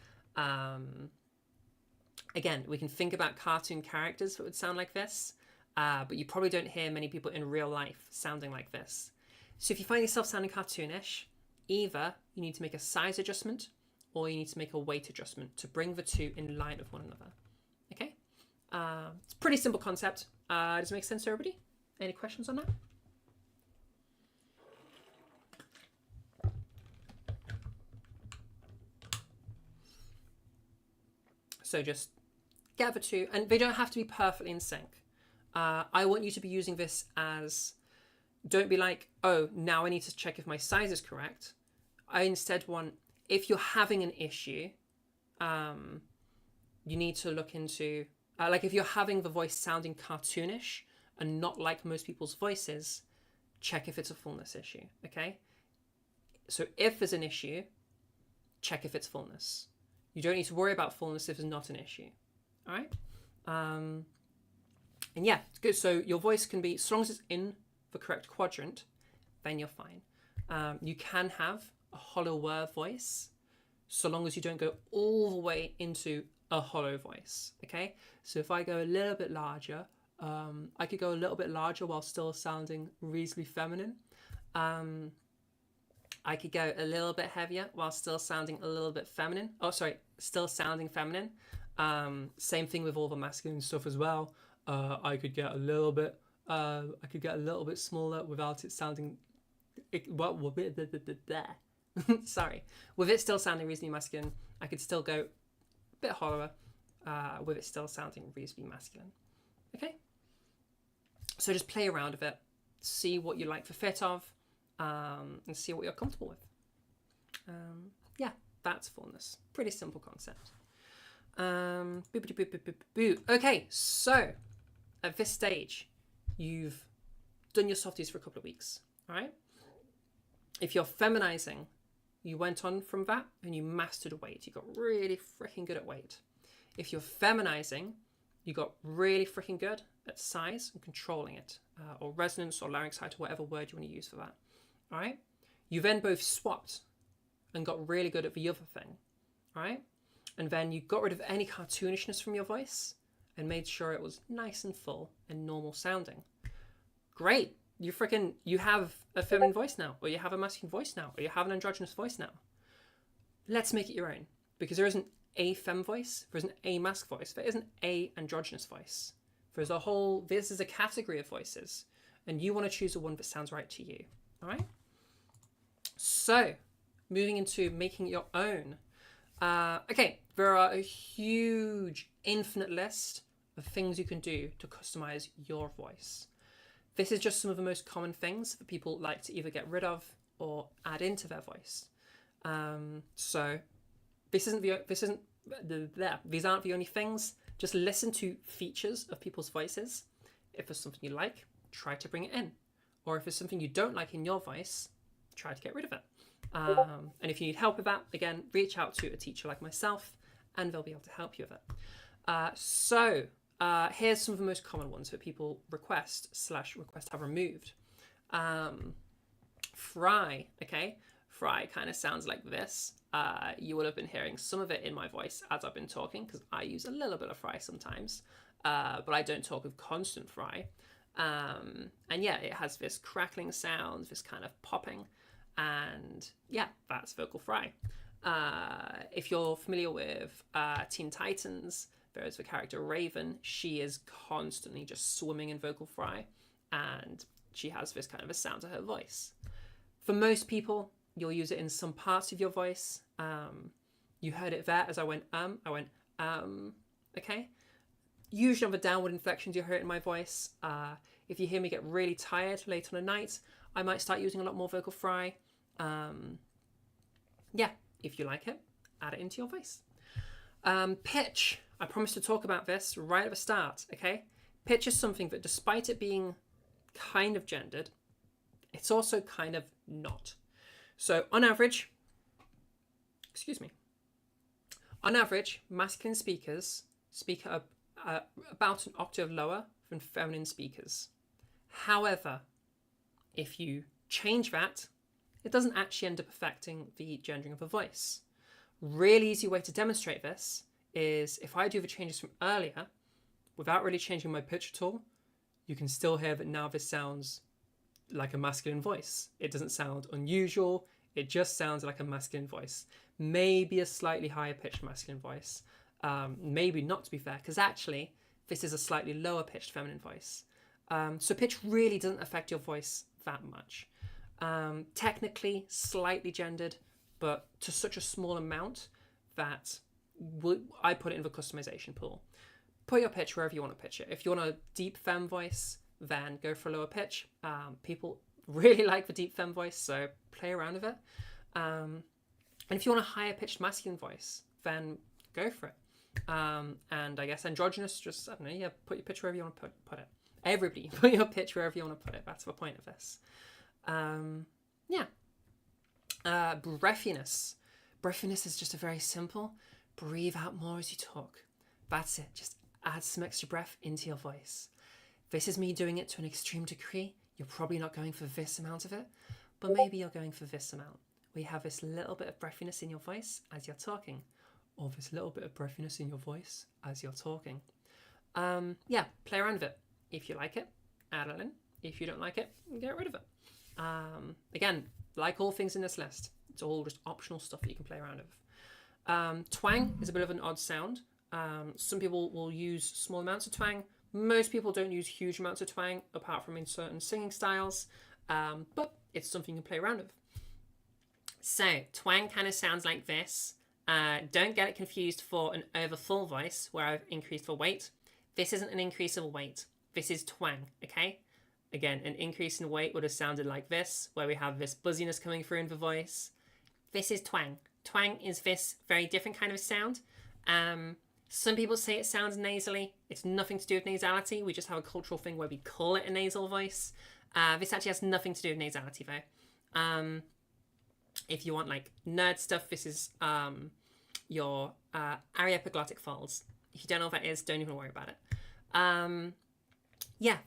Again, we can think about cartoon characters that would sound like this, but you probably don't hear many people in real life sounding like this. So if you find yourself sounding cartoonish, either you need to make a size adjustment or you need to make a weight adjustment to bring the two in line with one another. Okay? It's a pretty simple concept. Does it make sense to everybody? Any questions on that? So just get the two, and they don't have to be perfectly in sync. I want you to be using this as, don't be like, oh, now I need to check if my size is correct. I instead want, if you're having an issue, you need to look into, like if you're having the voice sounding cartoonish and not like most people's voices, check if it's a fullness issue, okay? So if there's an issue, check if it's fullness. You don't need to worry about fullness if it's not an issue, all right? And yeah, it's good. So your voice can be, as long as it's in the correct quadrant, then you're fine. You can have a hollower voice, so long as you don't go all the way into a hollow voice, okay? So if I go a little bit larger, I could go a little bit larger while still sounding reasonably feminine. I could go a little bit heavier while still sounding a little bit feminine. Oh, sorry, still sounding feminine. Same thing with all the masculine stuff as well. I could get a little bit smaller without it sounding, sorry, with it still sounding reasonably masculine. I could still go a bit hollower, with it still sounding reasonably masculine. Okay, so just play around with it, see what you like the fit of, and see what you're comfortable with. Yeah, that's fullness. Pretty simple concept. Okay, so at this stage, you've done your softies for a couple of weeks, all right? If you're feminizing, you went on from that and you mastered weight. You got really freaking good at weight. If you're feminizing, you got really freaking good at size and controlling it, or resonance or larynx height or whatever word you want to use for that, all right? You then both swapped and got really good at the other thing, all right? And then you got rid of any cartoonishness from your voice and made sure it was nice and full and normal sounding. Great. You have a feminine voice now, or you have a masculine voice now, or you have an androgynous voice now. Let's make it your own, because there isn't a femme voice, there isn't a masc voice, there isn't a androgynous voice. There's a whole, this is a category of voices, and you want to choose the one that sounds right to you, all right? So, moving into making your own. Okay, there are a huge, infinite list of things you can do to customize your voice. This is just some of the most common things that people like to either get rid of or add into their voice. So these aren't the only things. Just listen to features of people's voices. If there's something you like, try to bring it in. Or if there's something you don't like in your voice, try to get rid of it. And if you need help with that, again, reach out to a teacher like myself and they'll be able to help you with it. Here's some of the most common ones that people request have removed. Fry, okay? Fry kind of sounds like this. You will have been hearing some of it in my voice as I've been talking, because I use a little bit of fry sometimes, but I don't talk with constant fry. And yeah, it has this crackling sound, this kind of popping, and yeah, that's vocal fry. If you're familiar with Teen Titans, there's the character Raven. She is constantly just swimming in vocal fry, and she has this kind of a sound to her voice. For most people, you'll use it in some parts of your voice. You heard it there as I went, okay? Usually on the downward inflections, you'll hear it in my voice. If you hear me get really tired late on a night, I might start using a lot more vocal fry. Yeah, if you like it, add it into your voice. Pitch. I promised to talk about this right at the start, okay? Pitch is something that, despite it being kind of gendered, it's also kind of not. So on average, On average, masculine speakers speak about an octave lower than feminine speakers. However, if you change that, it doesn't actually end up affecting the gendering of a voice. Really easy way to demonstrate this is if I do the changes from earlier, without really changing my pitch at all, you can still hear that now this sounds like a masculine voice. It doesn't sound unusual, it just sounds like a masculine voice. Maybe a slightly higher pitched masculine voice. Maybe not, to be fair, because actually this is a slightly lower pitched feminine voice. So pitch really doesn't affect your voice that much. Technically slightly gendered, but to such a small amount that I put it in the customization pool. Put your pitch wherever you want to pitch it. If you want a deep femme voice, then go for a lower pitch. People really like the deep femme voice, so play around with it. And if you want a higher pitched masculine voice, then go for it. And I guess androgynous, just, I don't know, yeah, put your pitch wherever you want to put it. Everybody, put your pitch wherever you want to put it. That's the point of this. Breathiness. Breathiness is just a very simple, breathe out more as you talk. That's it. Just add some extra breath into your voice. This is me doing it to an extreme degree. You're probably not going for this amount of it, but maybe you're going for this amount. We have this little bit of breathiness in your voice as you're talking, or this little bit of breathiness in your voice as you're talking. Play around with it. If you like it, add it in. If you don't like it, get rid of it. Again, like all things in this list, it's all just optional stuff that you can play around with. Twang is a bit of an odd sound. Some people will use small amounts of twang. Most people don't use huge amounts of twang, apart from in certain singing styles, but it's something you can play around with. So, twang kind of sounds like this. Don't get it confused for an over full voice, where I've increased the weight. This isn't an increase of weight. This is twang, okay? Again, an increase in weight would have sounded like this, where we have this buzziness coming through in the voice. This is twang. Twang is this very different kind of sound. Some people say it sounds nasally. It's nothing to do with nasality. We just have a cultural thing where we call it a nasal voice. This actually has nothing to do with nasality, though. If you want like nerd stuff, this is your aryepiglottic folds. If you don't know what that is, don't even worry about it.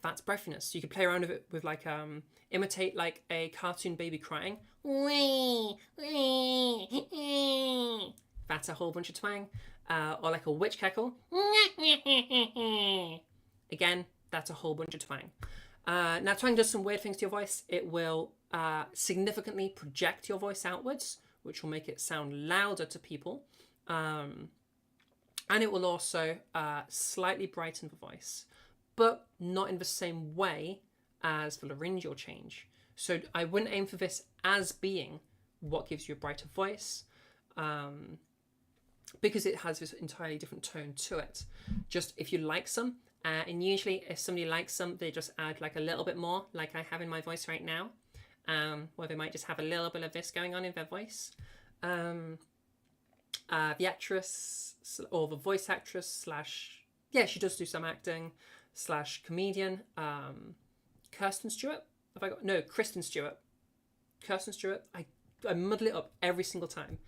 That's breathiness. You could play around with it with like imitate like a cartoon baby crying. That's a whole bunch of twang. Or like a witch cackle. Again, that's a whole bunch of twang. Now twang does some weird things to your voice. It will significantly project your voice outwards, which will make it sound louder to people. And it will also slightly brighten the voice, but not in the same way as the laryngeal change. So I wouldn't aim for this as being what gives you a brighter voice, because it has this entirely different tone to it. Just if you like some, and usually if somebody likes some, they just add like a little bit more, like I have in my voice right now, where they might just have a little bit of this going on in their voice. The actress, or the voice actress / she does do some acting / comedian, Kristen Stewart. Kristen Stewart. I muddle it up every single time.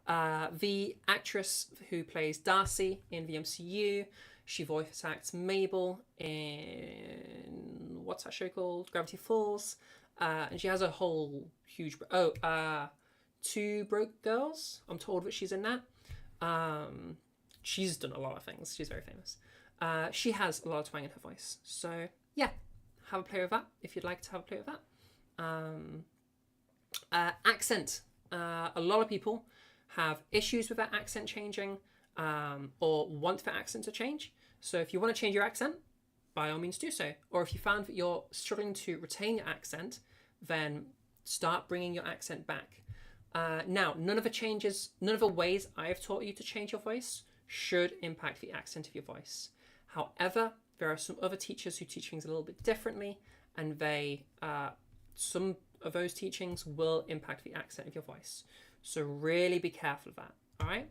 The actress who plays Darcy in the MCU, she voice acts Mabel in, what's that show called? Gravity Falls. And she has a whole huge... Two Broke Girls. I'm told that she's in that. She's done a lot of things. She's very famous. She has a lot of twang in her voice. So, yeah, have a play with that if you'd like to have a play with that. Accent. A lot of people have issues with that accent changing, or want that accent to change. So if you want to change your accent, by all means do so. Or if you found that you're struggling to retain your accent, then start bringing your accent back. Now, none of the ways I've taught you to change your voice should impact the accent of your voice. However, there are some other teachers who teach things a little bit differently, and some of those teachings will impact the accent of your voice. So really be careful of that, all right?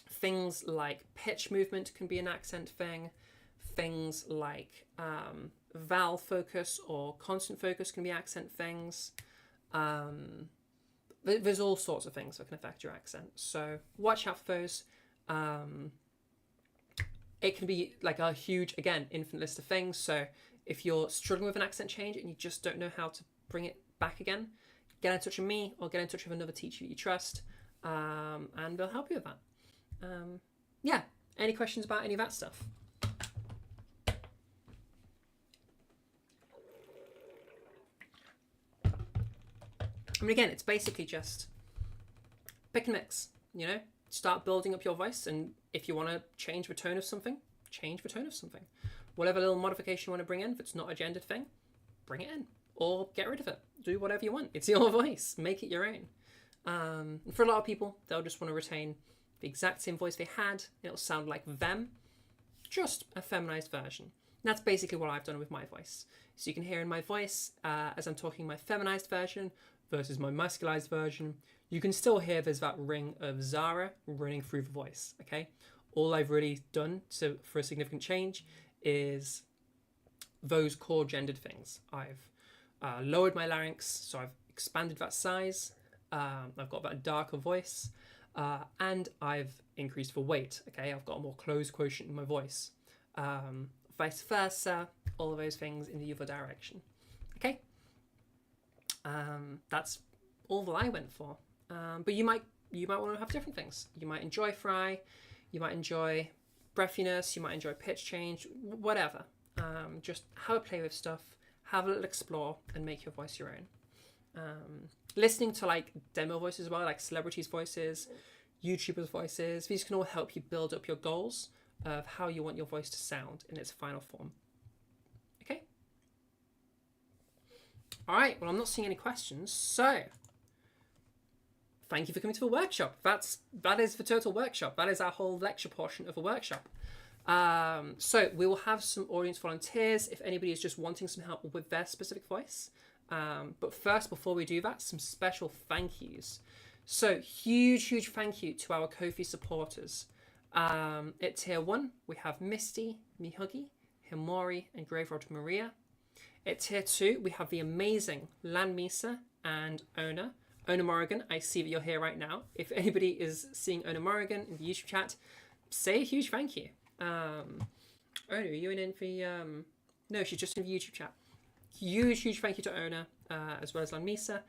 Things like pitch movement can be an accent thing. Things like vowel focus or consonant focus can be accent things. there's all sorts of things that can affect your accent. So watch out for those. It can be like a huge, again, infinite list of things. So if you're struggling with an accent change and you just don't know how to bring it back again, get in touch with me or get in touch with another teacher that you trust, and they'll help you with that. Yeah, any questions about any of that stuff? I mean, again, it's basically just pick and mix, you know? Start building up your voice, and if you want to change the tone of something, change the tone of something. Whatever little modification you want to bring in, if it's not a gendered thing, bring it in or get rid of it. Do whatever you want. It's your voice. Make it your own. For a lot of people, they'll just want to retain the exact same voice they had. It'll sound like them, just a feminized version. And that's basically what I've done with my voice. So you can hear in my voice, as I'm talking my feminized version versus my masculized version, you can still hear there's that ring of Zara running through the voice, okay? All I've really done for a significant change is those core gendered things. I've lowered my larynx, so I've expanded that size. I've got that darker voice, and I've increased the weight, okay? I've got a more closed quotient in my voice. Vice versa, all of those things in the other direction, okay? That's all that I went for. But you might want to have different things. You might enjoy fry, you might enjoy breathiness, you might enjoy pitch change, whatever. Just have a play with stuff, have a little explore, and make your voice your own. Listening to like demo voices as well, like celebrities' voices, YouTubers' voices, these can all help you build up your goals of how you want your voice to sound in its final form. Okay? All right, well, I'm not seeing any questions, so thank you for coming to the workshop. That is the total workshop. That is our whole lecture portion of the workshop. So we will have some audience volunteers if anybody is just wanting some help with their specific voice. But first, before we do that, some special thank yous. So huge thank you to our Ko-fi supporters. At tier 1, we have Misty, Mihuggy, Himori, and Graverod Maria. At tier 2, we have the amazing Lan Misa and Ona. Ona Morrigan, I see that you're here right now. If anybody is seeing Ona Morrigan in the YouTube chat, say a huge thank you. Ona, are you in the... No, she's just in the YouTube chat. Huge thank you to Ona, as well as Lan Misa.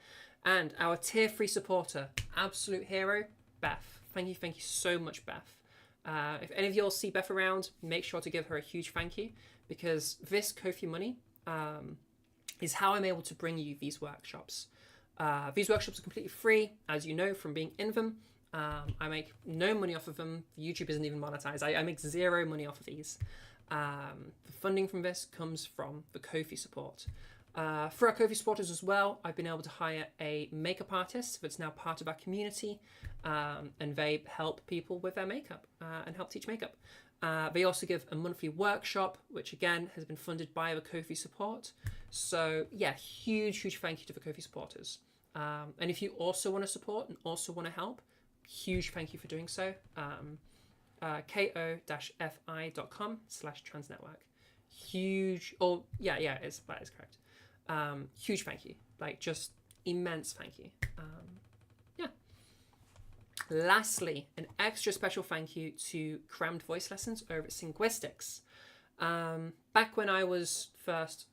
And our tier 3 supporter, absolute hero, Beth. Thank you so much, Beth. If any of you all see Beth around, make sure to give her a huge thank you, because this Ko-fi money is how I'm able to bring you these workshops. These workshops are completely free, as you know from being in them. I make no money off of them. YouTube isn't even monetized. I make zero money off of these. The funding from this comes from the Ko-fi support. For our Ko-fi supporters as well, I've been able to hire a makeup artist that's now part of our community, and they help people with their makeup and help teach makeup. They also give a monthly workshop, which again has been funded by the Ko-fi support. So yeah, huge thank you to the Ko-fi supporters. And if you also want to support and also want to help, huge thank you for doing so. ko-fi.com/transnetwork. Huge, that is correct. Huge thank you, like just immense thank you. Lastly, an extra special thank you to Crammed Voice Lessons over at Singuistics. Back when I was first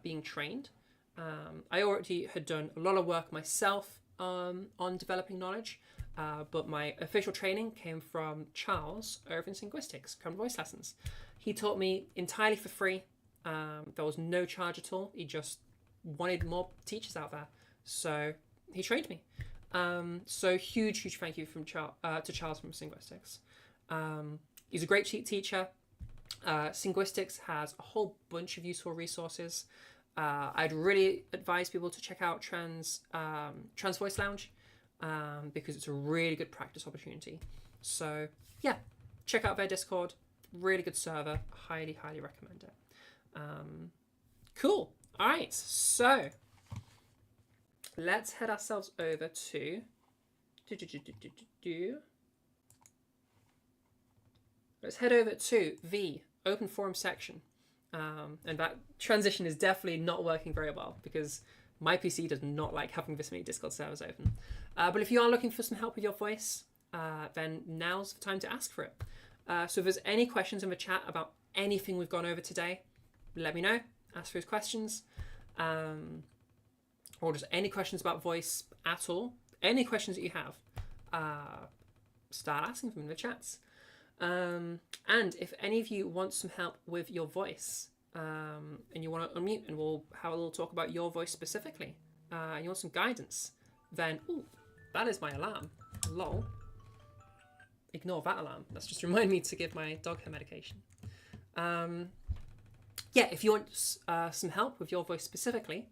being trained, I already had done a lot of work myself on developing knowledge, but my official training came from Charles over in Singuistics, Crammed Voice Lessons. He taught me entirely for free. There was no charge at all. He just wanted more teachers out there, so he trained me. So huge thank you from to Charles from Singuistics. He's a great teacher. Singuistics has a whole bunch of useful resources. I'd really advise people to check out Trans Voice Lounge, because it's a really good practice opportunity. So yeah, check out their Discord. Really good server. Highly recommend it. Cool. All right, so let's head ourselves over to let's head over to the open forum section. And that transition is definitely not working very well, because My PC does not like having this many Discord servers open. But if you are looking for some help with your voice, then now's the time to ask for it. So if there's any questions in the chat about anything we've gone over today, let me know. Ask those questions. Or just any questions about voice at all. Any questions that you have, start asking them in the chats. And if any of you want some help with your voice, and you want to unmute and we'll have a little talk about your voice specifically, and you want some guidance, then, ooh, that is my alarm. Lol. Ignore that alarm. That's just remind me to give my dog her medication. Yeah, if you want some help with your voice specifically,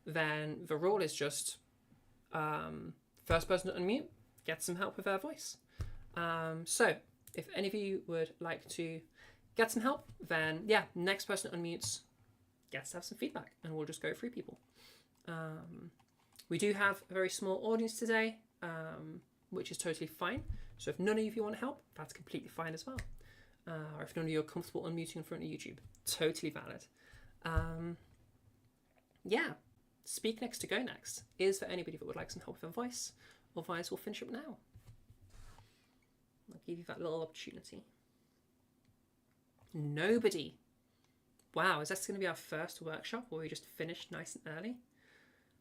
then the rule is just first person to unmute, get some help with their voice. So if any of you would like to get some help, then yeah, next person that unmutes gets to have some feedback and we'll just go through people. We do have a very small audience today, which is totally fine. So if none of you want to help, that's completely fine as well. Or if none of you are comfortable unmuting in front of YouTube, totally valid. Yeah, speak next to go next is for anybody that would like some help with their voice. Otherwise, we'll finish up now. I'll give you that little opportunity. Nobody. Wow, is this going to be our first workshop where we just finish nice and early?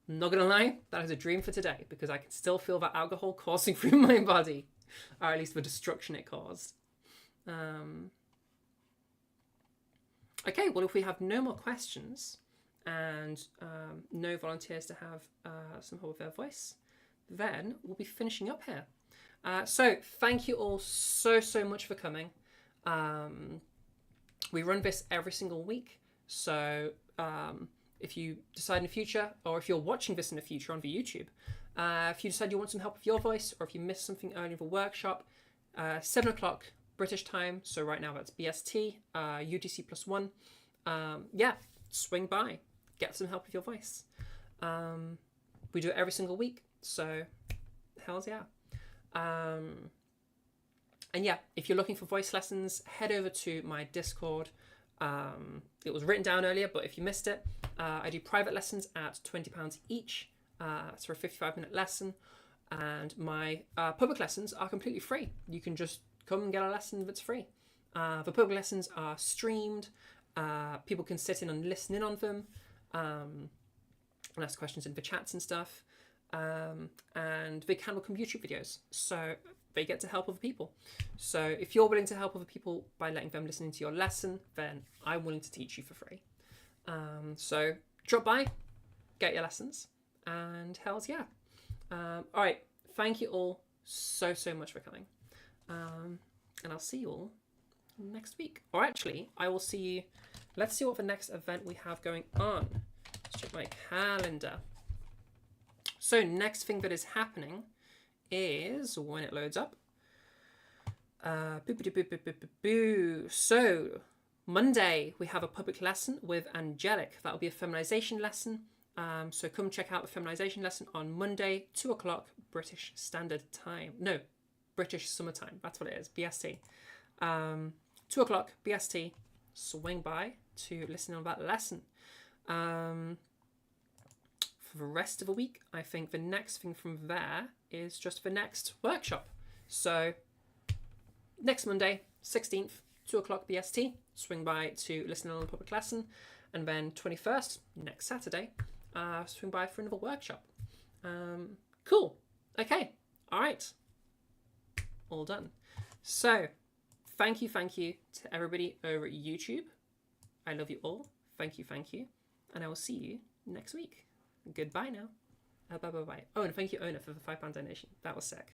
I'm not going to lie, that is a dream for today because I can still feel that alcohol coursing through my body, or at least the destruction it caused. Okay, well, if we have no more questions and no volunteers to have some help with their voice, then we'll be finishing up here. So thank you all so much for coming. We run this every single week. So if you decide in the future, or if you're watching this in the future on the YouTube, if you decide you want some help with your voice, or if you missed something early in the workshop, 7 o'clock British time. So right now that's BST, UTC +1. Yeah, swing by, get some help with your voice. We do it every single week. So hells yeah. And yeah, if you're looking for voice lessons, head over to my Discord. It was written down earlier, but if you missed it, I do private lessons at £20 each. It's for a 55-minute lesson. And my public lessons are completely free. You can just come and get a lesson that's free. The public lessons are streamed. People can sit in and listen in on them, and ask questions in the chats and stuff. And they can become YouTube videos, so they get to help other people. So if you're willing to help other people by letting them listen to your lesson, then I'm willing to teach you for free. So drop by, get your lessons, and hells yeah. All right, thank you all so much for coming, and I'll see you all next week. Or actually, I will see you. Let's see what the next event we have going on. Let's check my calendar. So next thing that is happening is, when it loads up, so Monday we have a public lesson with Angelic. That'll be a feminization lesson. So come check out the feminization lesson on Monday, 2 o'clock British Standard Time. No, British Summer Time. That's what it is, BST. 2 o'clock BST. Swing by to listen on that lesson. For the rest of the week, I think the next thing from there is just the next workshop. So next Monday, 16th, 2 o'clock BST, swing by to listen on a public lesson. And then 21st, next Saturday, swing by for another workshop. Cool. Okay. All right. All done. So thank you to everybody over at YouTube. I love you all. Thank you. And I will see you next week. Goodbye now. Bye. Oh, and thank you, Ona, for the £5 donation. That was sick.